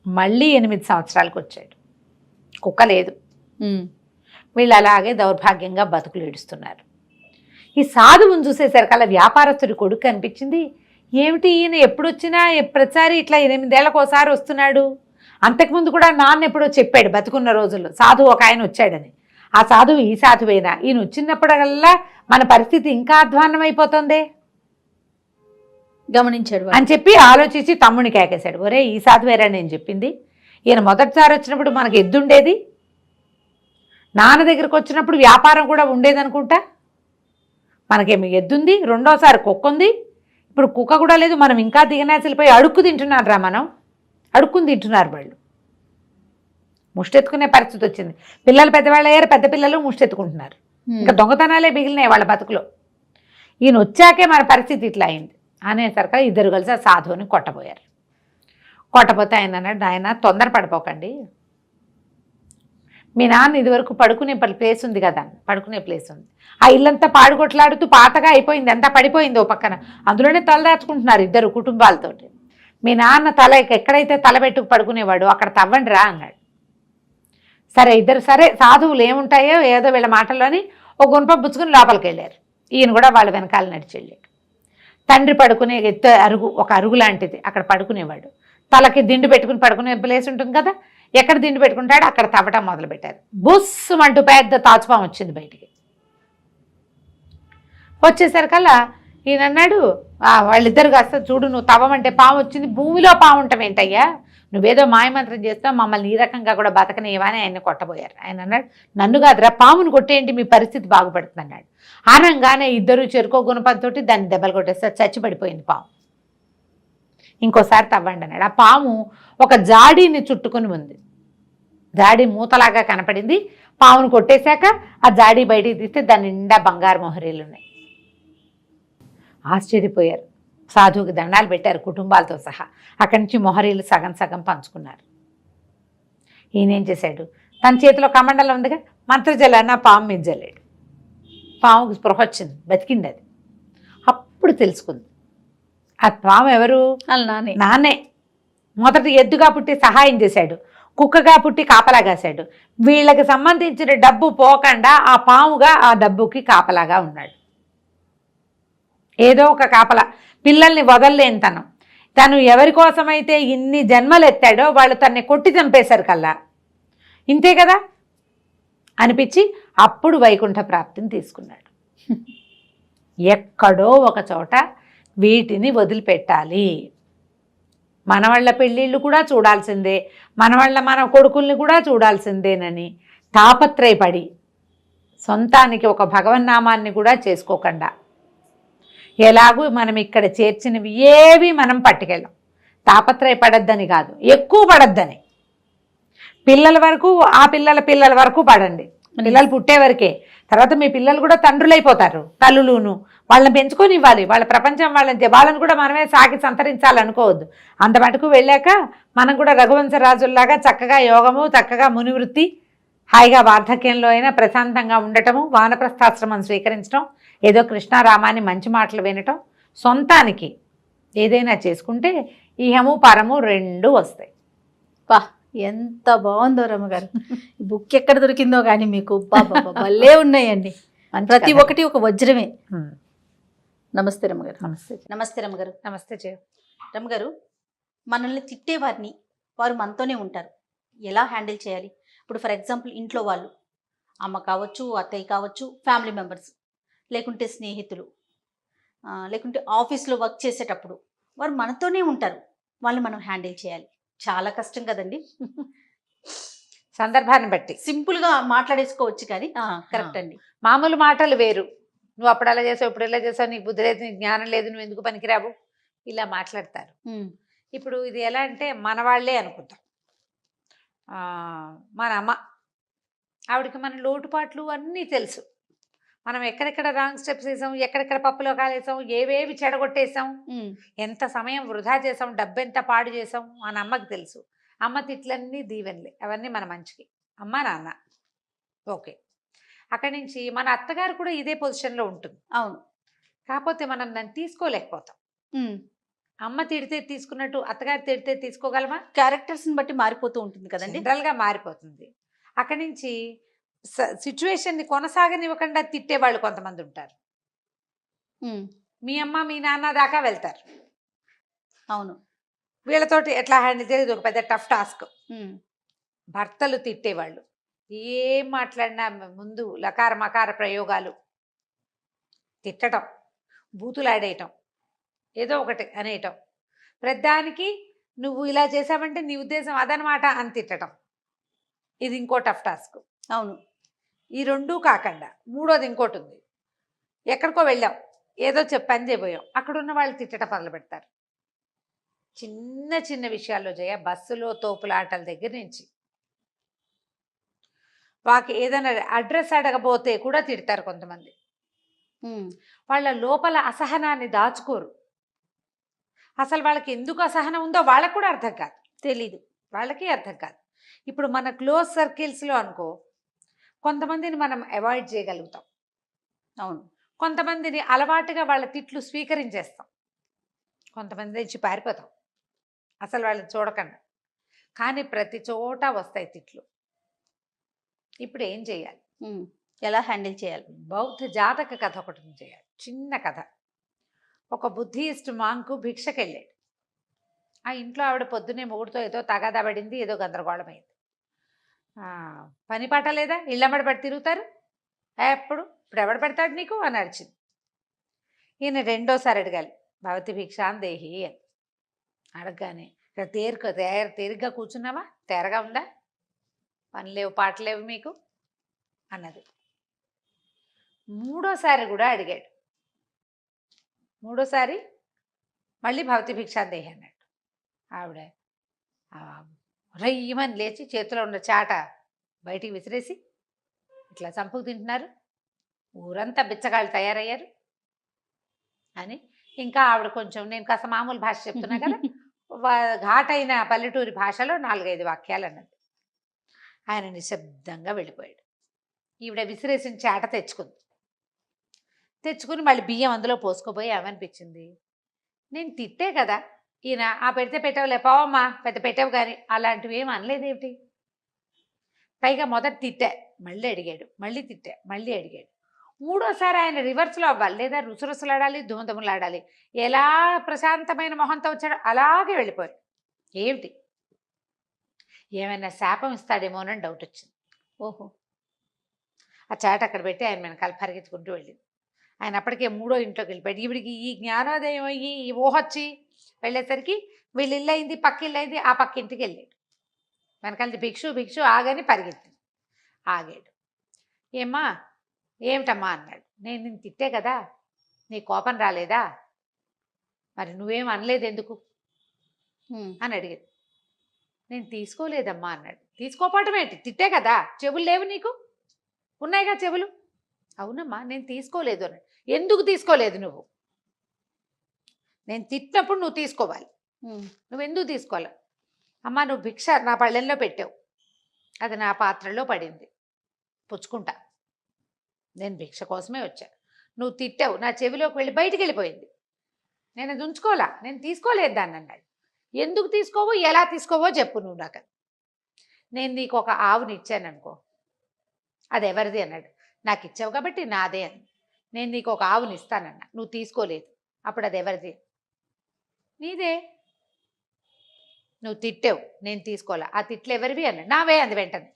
మళ్ళీ 8 సంవత్సరాలకు వచ్చాడు, కుక్క లేదు. వీళ్ళు అలాగే దౌర్భాగ్యంగా బతుకులు ఏడుస్తున్నారు. ఈ సాధువుని చూసేసరికల్లా వ్యాపారస్తుడి కొడుకు అనిపించింది, ఏమిటి ఈయన ఎప్పుడు వచ్చినా ప్రతిసారి ఇట్లా 8 ఏళ్ళకు ఒకసారి వస్తున్నాడు, అంతకుముందు కూడా నాన్న ఎప్పుడో చెప్పాడు బతుకున్న రోజుల్లో సాధువు ఒక ఆయన వచ్చాడని, ఆ సాధువు ఈ సాధువేనా, ఈయన వచ్చినప్పుడల్లా మన పరిస్థితి ఇంకా అధ్వాన్నం అయిపోతుంది గమనించాడు అని చెప్పి ఆలోచించి తమ్ముని కేకేశాడు. ఒరే ఈ సాధువేరా నేను చెప్పింది, ఈయన మొదటిసారి వచ్చినప్పుడు మనకు ఎద్దుండేది, నాన్న దగ్గరకు వచ్చినప్పుడు వ్యాపారం కూడా ఉండేదనుకుంటా, మనకేమి ఎద్దుంది, రెండోసారి కుక్క ఉంది, ఇప్పుడు కుక్క కూడా లేదు, మనం ఇంకా దిగనాసిలిపోయి అడుక్కు తింటున్నారు రా, మనం అడుక్కుని తింటున్నారు వాళ్ళు, ముష్టెత్తుకునే పరిస్థితి వచ్చింది. పిల్లలు పెద్దవాళ్ళు అయ్యారు, పెద్ద పిల్లలు ముష్టెత్తుకుంటున్నారు, ఇంకా దొంగతనాలే మిగిలినాయి వాళ్ళ బతుకులో, ఈయన వచ్చాకే మన పరిస్థితి ఇట్లా అయింది అనేసరికి ఇద్దరు కలిసి ఆ సాధువుని కొట్టబోయారు. కొట్టపోతే ఆయన అన్నాడు, ఆయన తొందర పడిపోకండి, మీ నాన్న ఇదివరకు పడుకునే ప్లేస్ ఉంది కదా, పడుకునే ప్లేస్ ఉంది, ఆ ఇల్లంతా పాడుకొట్లాడుతూ పాతగా అయిపోయింది, అంతా పడిపోయింది ఓ పక్కన, అందులోనే తలదాచుకుంటున్నారు ఇద్దరు కుటుంబాలతోటి, మీ నాన్న తల ఎక్కడైతే తలబెట్టుకు పడుకునేవాడు అక్కడ తవ్వండి రా అన్నాడు. సరే ఇద్దరు సరే సాధువులు ఏముంటాయో ఏదో వీళ్ళ మాటల్లోని ఒక గుణప పుచ్చుకుని లోపలికి వెళ్ళారు. ఈయన కూడా వాళ్ళ వెనకాల నడిచి వెళ్ళాడు. తండ్రి పడుకునే ఎత్తు అరుగు, ఒక అరుగు లాంటిది, అక్కడ పడుకునేవాడు, తలకి దిండు పెట్టుకుని పడుకునే ప్లేస్ ఉంటుంది కదా, ఎక్కడ దిండు పెట్టుకుంటాడో అక్కడ తవ్వటం మొదలుపెట్టారు. బుస్సుమంటూ పెద్ద తాచుపాము వచ్చింది బయటికి. వచ్చేసరికల్లా ఈయన అన్నాడు, వాళ్ళిద్దరు కాస్త చూడు, నువ్వు తవ్వమంటే పాము వచ్చింది, భూమిలో పాము ఉంటావేంటయ్యా, నువ్వేదో మాయమంత్రం చేస్తావు, మమ్మల్ని ఈ రకంగా కూడా బతకనివ్వని ఆయన్ని కొట్టబోయారు. ఆయన అన్నాడు, నన్ను కాదురా పామును కొట్టేయండి మీ పరిస్థితి బాగుపడుతుంది అన్నాడు. అనగానే ఇద్దరు చెరుకో గుణపంతో దాన్ని దెబ్బలు కొట్టేస్తే చచ్చి పడిపోయింది పాము. ఇంకోసారి తవ్వండి అన్నాడు. ఆ పాము ఒక జాడీని చుట్టుకుని ఉంది, జాడీ మూతలాగా కనపడింది. పామును కొట్టేశాక ఆ జాడీ బయటికి తీస్తే దాని నిండా బంగారు మొహరీలు ఉన్నాయి. ఆశ్చర్యపోయారు, సాధువుకి దండాలు పెట్టారు కుటుంబాలతో సహా. అక్కడి నుంచి మొహరీలు సగం సగం పంచుకున్నారు. ఈయనేం చేశాడు, తన చేతిలో కమండలం ఉందిగా, మంత్రజలాన్ని ఆ పాము మీద జల్లాడు. పాముకి స్పృహ వచ్చింది, బతికింది. అది అప్పుడు తెలుసుకుంది ఆ పాము ఎవరు, నాన్నే. మొదటి ఎద్దుగా పుట్టి సహాయం చేశాడు, కుక్కగా పుట్టి కాపలా కాశాడు, వీళ్ళకి సంబంధించిన డబ్బు పోకుండా ఆ పాముగా ఆ డబ్బుకి కాపలాగా ఉన్నాడు. ఏదో ఒక కాపలా, పిల్లల్ని వదలలేని తను ఎవరి కోసమైతే ఇన్ని జన్మలు ఎత్తాడో వాళ్ళు తన్ని కొట్టి చంపేశారు కల్లా, ఇంతే కదా అనిపించి అప్పుడు వైకుంఠ ప్రాప్తిని తీసుకున్నాడు. ఎక్కడో ఒక చోట వీటిని వదిలిపెట్టాలి, మనవాళ్ళ పెళ్ళిళ్ళు కూడా చూడాల్సిందే, మన కొడుకుల్ని కూడా చూడాల్సిందేనని తాపత్రయపడి సొంతానికి ఒక భగవన్నామాన్ని కూడా చేసుకోకుండా, ఎలాగూ మనం ఇక్కడ చేర్చినవి ఏవి మనం పట్టుకెళ్ళాం, తాపత్రయపడద్దని కాదు, ఎక్కువ పడద్దని. పిల్లల వరకు, ఆ పిల్లల వరకు పడండి, పిల్లలు పుట్టే వరకే. తర్వాత మీ పిల్లలు కూడా తండ్రులైపోతారు, తల్లులును. వాళ్ళని పెంచుకొని ఇవ్వాలి, వాళ్ళ ప్రపంచం వాళ్ళని కూడా మనమే సాకి సంతరించాలనుకోవద్దు. అంత మటుకు వెళ్ళాక మనం కూడా రఘువంశరాజుల్లాగా చక్కగా యోగము, చక్కగా మునివృత్తి, హాయిగా వార్ధక్యంలో అయినా ప్రశాంతంగా ఉండటము, వానప్రస్థాశ్రమం స్వీకరించడం, ఏదో కృష్ణారామాని మంచి మాటలు వినటం, సొంతానికి ఏదైనా చేసుకుంటే ఇహము పరము రెండూ వస్తాయి. వా, ఎంత బాగుందో రమ్మగారు. ఈ బుక్ ఎక్కడ దొరికిందో కానీ మీకు భలే ఉన్నాయండి. ప్రతి ఒక్కటి ఒక వజ్రమే. నమస్తే రమ్మగారు. నమస్తే. నమస్తే రమ్మగారు. నమస్తే జయ. రమ్మగారు, మనల్ని తిట్టేవారిని, వారు మనతోనే ఉంటారు, ఎలా హ్యాండిల్ చేయాలి? ఇప్పుడు ఫర్ ఎగ్జాంపుల్ ఇంట్లో వాళ్ళు, అమ్మ కావచ్చు, అత్తయ్య కావచ్చు, ఫ్యామిలీ మెంబర్స్, లేకుంటే స్నేహితులు, లేకుంటే ఆఫీస్లో వర్క్ చేసేటప్పుడు వారు మనతోనే ఉంటారు, వాళ్ళు మనం హ్యాండిల్ చేయాలి. చాలా కష్టం కదండి. సందర్భాన్ని బట్టి సింపుల్గా మాట్లాడేసుకోవచ్చు కానీ కరెక్ట్ అండి. మామూలు మాటలు వేరు. నువ్వు అప్పుడు అలా చేసావు, ఇప్పుడు ఇలా చేసావు, నీకు బుద్ధి లేదు, నీకు జ్ఞానం లేదు, నువ్వు ఎందుకు పనికిరావు, ఇలా మాట్లాడతారు. ఇప్పుడు ఇది ఎలా అంటే మన వాళ్ళే అనుకుంటాం. మన అమ్మ, ఆవిడకి మన లోటుపాట్లు అన్నీ తెలుసు. మనం ఎక్కడెక్కడ రాంగ్ స్టెప్స్ వేసాం, ఎక్కడెక్కడ పప్పులో కాలేసాం, ఏవేవి చెడగొట్టేసాం, ఎంత సమయం వృధా చేసాం, డబ్బు ఎంత పాడు చేసాం, మన అమ్మకి తెలుసు. అమ్మ తిట్లన్నీ దీవెనలే, అవన్నీ మన మంచికి. అమ్మ నాన్న ఓకే. అక్కడి నుంచి మన అత్తగారు కూడా ఇదే పొజిషన్లో ఉంటుంది. అవును. కాకపోతే మనం దాన్ని తీసుకోలేకపోతాం. అమ్మ తిడితే తీసుకున్నట్టు అత్తగారు తిడితే తీసుకోగలమా? క్యారెక్టర్స్ని బట్టి మారిపోతూ ఉంటుంది కదండి, జనరల్గా మారిపోతుంది. అక్కడి నుంచి సిచ్యువేషన్ని కొనసాగనివ్వకుండా తిట్టేవాళ్ళు కొంతమంది ఉంటారు. మీ అమ్మ మీ నాన్న దాకా వెళ్తారు. అవును. వీళ్ళతోటి ఎట్లా హ్యాండిల్ చేసేది ఒక పెద్ద టఫ్ టాస్క్. భర్తలు తిట్టేవాళ్ళు ఏం మాట్లాడినా ముందు లకార మకార ప్రయోగాలు, తిట్టడం, బూతులాడేయటం, ఏదో ఒకటి అనేయటం, ప్రతిదానికి నువ్వు ఇలా చేసావంటే నీ ఉద్దేశం అదనమాట అని తిట్టడం. ఇది ఇంకో టఫ్ టాస్క్. అవును. ఈ రెండూ కాకుండా మూడోది ఇంకోటి ఉంది. ఎక్కడికో వెళ్ళాం, ఏదో పని చేయబోయాం, అక్కడున్న వాళ్ళు తిట్టడం మొదలు పెడతారు. చిన్న చిన్న విషయాల్లో జయ, బస్సులో తోపులాటల దగ్గర నుంచి వాకి ఏదైనా అడ్రస్ అడగబోతే కూడా తిడతారు కొంతమంది. వాళ్ళ లోపల అసహనాన్ని దాచుకోరు. అసలు వాళ్ళకి ఎందుకు అసహనం ఉందో వాళ్ళకు కూడా అర్థం కాదు, తెలీదు, వాళ్ళకి అర్థం కాదు. ఇప్పుడు మన క్లోజ్ సర్కిల్స్లో అనుకో, కొంతమందిని మనం అవాయిడ్ చేయగలుగుతాం. అవును. కొంతమందిని అలవాటుగా వాళ్ళ తిట్లు స్వీకరించేస్తాం, కొంతమంది నుంచి పారిపోతాం అసలు వాళ్ళని చూడకుండా. కానీ ప్రతి చోట వస్తాయి తిట్లు. ఇప్పుడు ఏం చేయాలి, ఎలా హ్యాండిల్ చేయాలి? బౌద్ధ జాతక కథ ఒకటి చేయాలి, చిన్న కథ. ఒక బుద్ధిస్ట్ మాంకు భిక్షకి వెళ్ళాడు. ఆ ఇంట్లో ఆవిడ పొద్దునే మొగుడుతో ఏదో తగాదా పడింది, ఏదో గందరగోళమైంది. పని పాట లేదా, ఇళ్ళమ్మడి పడి తిరుగుతారు ఎప్పుడు, ఇప్పుడు ఎవడు పెడతాడు నీకు అని అరిచింది. ఈయన రెండోసారి అడగాలి, భవతి భిక్షాన్ దేహి అని. అడగగానే తేరిగ్గా కూర్చున్నావా, తేరగా ఉందా, పని లేవు పాట లేవు మీకు అన్నది. మూడోసారి కూడా అడిగాడు. మూడోసారి మళ్ళీ భవతి భిక్షాన్ దేహి అన్నాడు. ఆవిడ రయ్యమని లేచి చేతిలో ఉన్న చాట బయటికి విసిరేసి, ఇట్లా చంపుకు తింటున్నారు, ఊరంతా బిచ్చగాళ్ళు తయారయ్యారు అని. ఇంకా ఆవిడ కొంచెం, నేను కాస్త మామూలు భాష చెప్తున్నా కదా, ఘాటైన పల్లెటూరి భాషలో 4-5 వాక్యాలు అన్నది. ఆయన నిశ్శబ్దంగా వెళ్ళిపోయాడు. ఈవిడ విసిరేసిన చాట తెచ్చుకుని మళ్ళీ బియ్యం అందులో పోసుకోపోయి ఏమనిపించింది, నేను తిట్టే కదా ఈయన, ఆ పెడితే పెట్టవులే పోవమ్మా, పెద్ద పెట్టావు కానీ అలాంటివి ఏమి అనలేదేమిటి. పైగా మొదట తిట్టా, మళ్ళీ అడిగాడు, మళ్ళీ తిట్టా, మళ్ళీ అడిగాడు. మూడోసారి ఆయన రివర్స్లో అవ్వాలి, లేదా రుసరుసలాడాలి, దుమదుమలాడాలి. ఎలా ప్రశాంతమైన మొహంతో వచ్చాడో అలాగే వెళ్ళిపోయాడు. ఏమిటి, ఏమైనా శాపం ఇస్తాడేమోనని డౌట్ వచ్చింది. ఓహో, ఆ చాట అక్కడ పెట్టి ఆయన వెనకాల పరిగెత్తుకుంటూ వెళ్ళింది. ఆయన అప్పటికే మూడో ఇంట్లోకి వెళ్ళిపోయాడు. ఈవిడికి ఈ జ్ఞానోదయం అయ్యి ఈ ఊహొచ్చి వెళ్ళేసరికి వీళ్ళు ఇల్లు అయింది, పక్క ఇల్లు అయింది, ఆ పక్క ఇంటికి వెళ్ళాడు. వెనకాల భిక్షు ఆగని పరిగెత్తింది. ఆగాడు. ఏమ్మా ఏమిటమ్మా అన్నాడు. నేను నిన్ను తిట్టే కదా, నీ కోపం రాలేదా, మరి నువ్వేం అనలేదు ఎందుకు అని అడిగింది. నేను తీసుకోలేదమ్మా అన్నాడు. తీసుకోపోవటం ఏంటి, తిట్టే కదా, చెవులు లేవు నీకు, ఉన్నాయిగా చెవులు. అవునమ్మా నేను తీసుకోలేదు అన్నాడు. ఎందుకు తీసుకోలేదు నువ్వు? నేను తిట్టినప్పుడు నువ్వు తీసుకోవాలి, నువ్వు ఎందుకు తీసుకోవాలి? అమ్మ నువ్వు భిక్ష నా పళ్ళెంలో పెట్టావు, అది నా పాత్రలో పడింది, పుచ్చుకుంటా, నేను భిక్ష కోసమే వచ్చా. నువ్వు తిట్టావు, నా చెవిలోకి వెళ్ళి బయటికి వెళ్ళిపోయింది, నేను అది ఉంచుకోవాలా, నేను తీసుకోలేదు దాన్ని అన్నాడు. ఎందుకు తీసుకోవో ఎలా తీసుకోవో చెప్పు నువ్వు నాకు. నేను నీకు ఒక ఆవుని ఇచ్చాను అనుకో, అది ఎవరిది అన్నాడు. నాకు ఇచ్చావు కాబట్టి నాదే అని. నేను నీకు ఒక ఆవుని ఇస్తానన్నా, నువ్వు తీసుకోలేదు, అప్పుడు అది ఎవరిది? నీదే. నువ్వు తిట్టావు, నేను తీసుకోవాలా, ఆ తిట్లు ఎవరివి అన్నాడు. నావే అంది వెంటనే.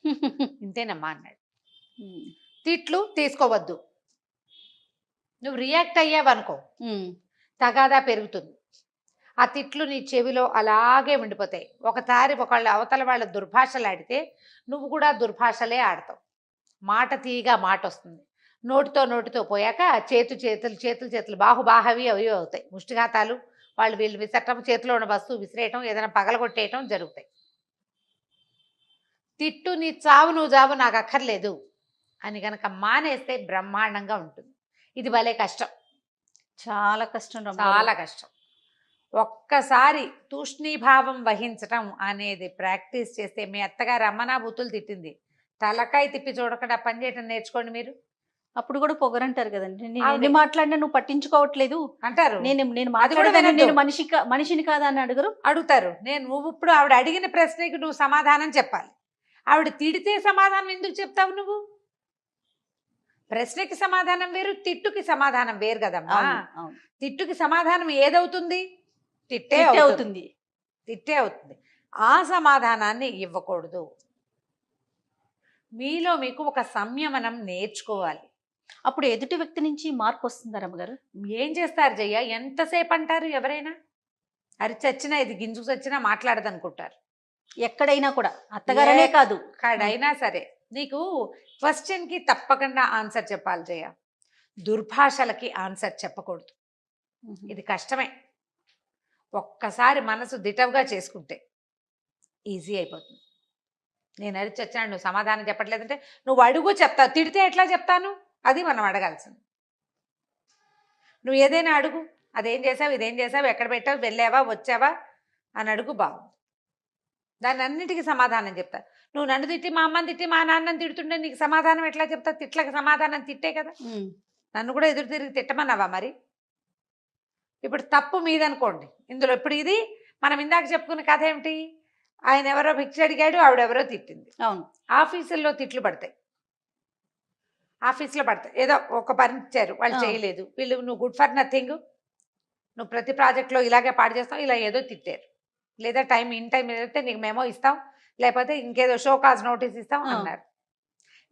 ఇంతేనమ్మా అన్నాడు. తిట్లు తీసుకోవద్దు, నువ్వు రియాక్ట్ అయ్యావనుకో తగాదా పెరుగుతుంది. ఆ తిట్లు నీ చెవిలో అలాగే ఉండిపోతాయి. ఒకసారి ఒకళ్ళ అవతల వాళ్ళ దుర్భాషలు ఆడితే నువ్వు కూడా దుర్భాషలే ఆడతావు. మాట తీయగా మాట వస్తుంది. నోటితో పోయాక చేతులు బాహుబాహవి అవి అవుతాయి. ముష్టిఘాతాలు, వాళ్ళు వీళ్ళు విసరటం, చేతిలో ఉన్న వస్తువు విసిరేయటం, ఏదైనా పగలగొట్టేయటం జరుగుతాయి. తిట్టు నీ చావు నువ్వు చావు నాకు అక్కర్లేదు అని కనుక మానేస్తే బ్రహ్మాండంగా ఉంటుంది. ఇది భలే కష్టం, చాలా కష్టం, చాలా కష్టం. ఒక్కసారి తూష్ణీభావం వహించటం అనేది ప్రాక్టీస్ చేస్తే, మీ అత్తగారు అమ్మనాభూతులు తిట్టింది, తలకాయ తిప్పి చూడకుండా పని చేయటం నేర్చుకోండి మీరు. అప్పుడు కూడా పొగరంటారు కదండి, నేను ఎన్ని మాట్లాడినా నువ్వు పట్టించుకోవట్లేదు అంటారు. నేను మాట్లాడేదాన్ని, నేను మనిషిని కాదా అని అడుగుతారు. నువ్వు ఇప్పుడు ఆవిడ అడిగిన ప్రశ్నకి నువ్వు సమాధానం చెప్పాలి. ఆవిడ తిడితే సమాధానం ఎందుకు చెప్తావు నువ్వు? ప్రశ్నకి సమాధానం వేరు, తిట్టుకి సమాధానం వేరు కదమ్మా. తిట్టుకి సమాధానం ఏదవుతుంది? తిట్టే అవుతుంది. ఆ సమాధానాన్ని ఇవ్వకూడదు. మీలో మీకు ఒక సంయమనం నేర్చుకోవాలి. అప్పుడు ఎదుటి వ్యక్తి నుంచి మార్పు వస్తుందా రమ్మగారు? ఏం చేస్తారు జయ్య, ఎంతసేపు అంటారు ఎవరైనా? అరి చచ్చినా ఇది గింజుకు చచ్చినా మాట్లాడదనుకుంటారు. ఎక్కడైనా కూడా, అత్తగారనే కాదు, ఎక్కడైనా సరే నీకు క్వశ్చన్కి తప్పకుండా ఆన్సర్ చెప్పాలి జయ. దుర్భాషలకి ఆన్సర్ చెప్పకూడదు. ఇది కష్టమే. ఒక్కసారి మనసు దిటవుగా చేసుకుంటే ఈజీ అయిపోతుంది. నేను అరిచి వచ్చాను, నువ్వు సమాధానం చెప్పట్లేదంటే నువ్వు అడుగు చెప్తా. తిడితే ఎట్లా చెప్తాను? అది మనం అడగాల్సింది. నువ్వు ఏదైనా అడుగు, అదేం చేసావు, ఇదేం చేసావు, ఎక్కడ పెట్టావు, వెళ్ళావా వచ్చావా అని అడుగు, బాగుంది. దాన్ని అన్నిటికీ సమాధానం చెప్తా. నువ్వు నన్ను తిట్టి, మా అమ్మని తిట్టి, మా నాన్నని తిడుతుంటే నీకు సమాధానం ఎట్లా చెప్తా? తిట్లకి సమాధానం తిట్టే కదా. నన్ను కూడా ఎదురు తిరిగి తిట్టమన్నావా మరి? ఇప్పుడు తప్పు మీదనుకోండి ఇందులో. ఇప్పుడు ఇది మనం ఇందాక చెప్పుకున్న కథ ఏమిటి? ఆయన ఎవరో భిక్ష అడిగాడు, ఆవిడెవరో తిట్టింది. అవును, ఆఫీసుల్లో తిట్లు పడతాయి, ఆఫీస్లో పడతాయి. ఏదో ఒక పని ఇచ్చారు, వాళ్ళు చేయలేదు, వీళ్ళు నువ్వు గుడ్ ఫర్ నథింగ్, నువ్వు ప్రతి ప్రాజెక్ట్లో ఇలాగే పాడు చేస్తావు, ఇలా ఏదో తిట్టారు. లేదా ఇన్ టైం అయితే నీకు మెమో ఇస్తాం, లేకపోతే ఇంకేదో షో కాజ్ నోటీస్ ఇస్తాం అన్నారు.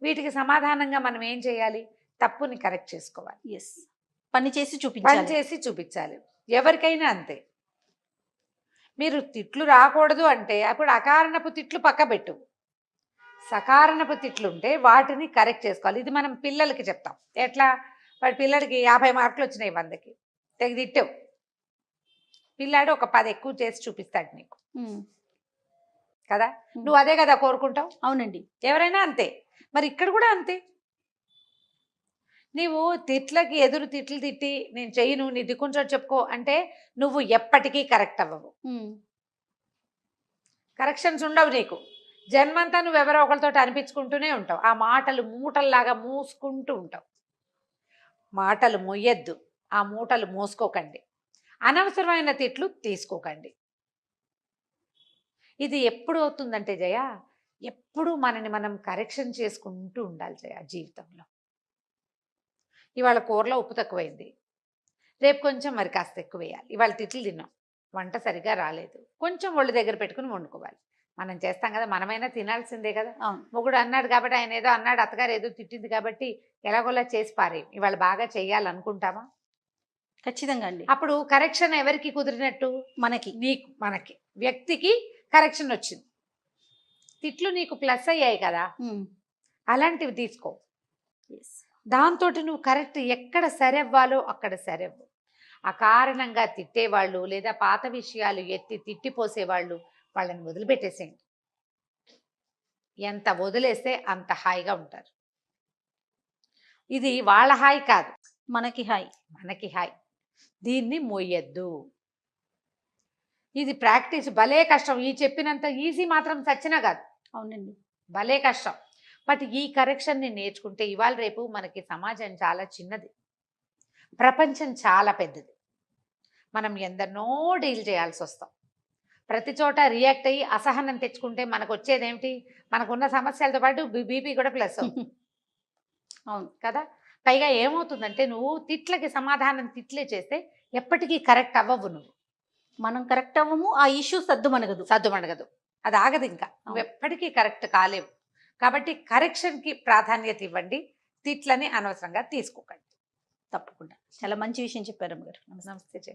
వీటికి సమాధానంగా మనం ఏం చేయాలి? తప్పుని కరెక్ట్ చేసుకోవాలి. ఎస్, పని చేసి చూపించాలి. ఎవరికైనా అంతే. మీరు తిట్లు రాకూడదు అంటే అప్పుడు అకారణపు తిట్లు పక్క పెట్టు, సకారణపు తిట్లు ఉంటే వాటిని కరెక్ట్ చేసుకోవాలి. ఇది మనం పిల్లలకి చెప్తాం. ఎట్లా? వాడి పిల్లడికి 50 మార్కులు వచ్చినాయి 100కి, తెగ తిట్టావు, పిల్లాడు ఒక 10 ఎక్కువ చేసి చూపిస్తాడు నీకు కదా. నువ్వు అదే కదా కోరుకుంటావు. అవునండి, ఎవరైనా అంతే. మరి ఇక్కడ కూడా అంతే. నీవు తిట్లకి ఎదురు తిట్లు తిట్టి నేను చెయ్యను, నీ దిక్కుంచో చెప్పుకో అంటే నువ్వు ఎప్పటికీ కరెక్ట్ అవ్వవు. కరెక్షన్స్ ఉండవు నీకు. జన్మంతా నువ్వు ఎవరో ఒకరితో అనిపించుకుంటూనే ఉంటావు. ఆ మాటలు మూటల్లాగా మూసుకుంటూ ఉంటావు. మాటలు మొయ్యద్దు, ఆ మూటలు మోసుకోకండి. అనవసరమైన తిట్లు తీసుకోకండి. ఇది ఎప్పుడు అవుతుందంటే జయ, ఎప్పుడు మనని మనం కరెక్షన్ చేసుకుంటూ ఉండాలి జయ జీవితంలో. ఇవాళ కూరలో ఉప్పు తక్కువైంది, రేపు కొంచెం మరి కాస్త ఎక్కువ వేయాలి. ఇవాళ తిట్లు తిన్నాం, వంట సరిగా రాలేదు, కొంచెం ఒళ్ళు దగ్గర పెట్టుకుని వండుకోవాలి. మనం చేస్తాం కదా, మనమైనా తినాల్సిందే కదా. మొగుడు అన్నాడు కాబట్టి, ఆయన ఏదో అన్నాడు, అత్తగారు ఏదో తిట్టింది కాబట్టి ఎలాగోలా చేసి పారేం. ఇవాళ బాగా చెయ్యాలనుకుంటామా? ఖచ్చితంగా అండి. అప్పుడు కరెక్షన్ ఎవరికి కుదిరినట్టు? మనకి. మనకి వ్యక్తికి కరెక్షన్ వచ్చింది. తిట్లు నీకు ప్లస్ అయ్యాయి కదా, అలాంటివి తీసుకో. దాంతో నువ్వు కరెక్ట్ ఎక్కడ సరెవ్వాలో అక్కడ సరెవ్వు. అకారణంగా తిట్టేవాళ్ళు లేదా పాత విషయాలు ఎత్తి తిట్టిపోసేవాళ్ళు, వాళ్ళని వదిలిపెట్టేసేయండి. ఎంత వదిలేస్తే అంత హాయిగా ఉంటారు. ఇది వాళ్ళ హాయి కాదు, మనకి హాయ్. మనకి హాయి. దీన్ని మోయొద్దు. ఇది ప్రాక్టీస్ భలే కష్టం. ఈ చెప్పినంత ఈజీ మాత్రం చచ్చినా కాదు, అవునండి. భలే కష్టం. బట్ ఈ కరెక్షన్ని నేర్చుకుంటే ఇవాళ రేపు మనకి సమాజం చాలా చిన్నది, ప్రపంచం చాలా పెద్దది. మనం ఎందరినో డీల్ చేయాల్సి వస్తాం. ప్రతి చోట రియాక్ట్ అయ్యి అసహనం తెచ్చుకుంటే మనకు వచ్చేది ఏమిటి? మనకున్న సమస్యలతో పాటు బీపీ కూడా ప్లస్ అవుతుంది. అవును కదా. పైగా ఏమవుతుందంటే నువ్వు తిట్లకి సమాధానం తిట్లే చేస్తే ఎప్పటికీ కరెక్ట్ అవ్వవు. నువ్వు మనం కరెక్ట్ అవ్వము, ఆ ఇష్యూ సద్దుమణగదు. సద్దుమణగదు, అది ఆగదు. ఇంకా నువ్వు ఎప్పటికీ కరెక్ట్ కాలేవు. కాబట్టి కరెక్షన్కి ప్రాధాన్యత ఇవ్వండి, తిట్లని అనవసరంగా తీసుకోకండి. తప్పకుండా చాలా మంచి విషయం చెప్పారు అమ్మగారు. నమస్తే.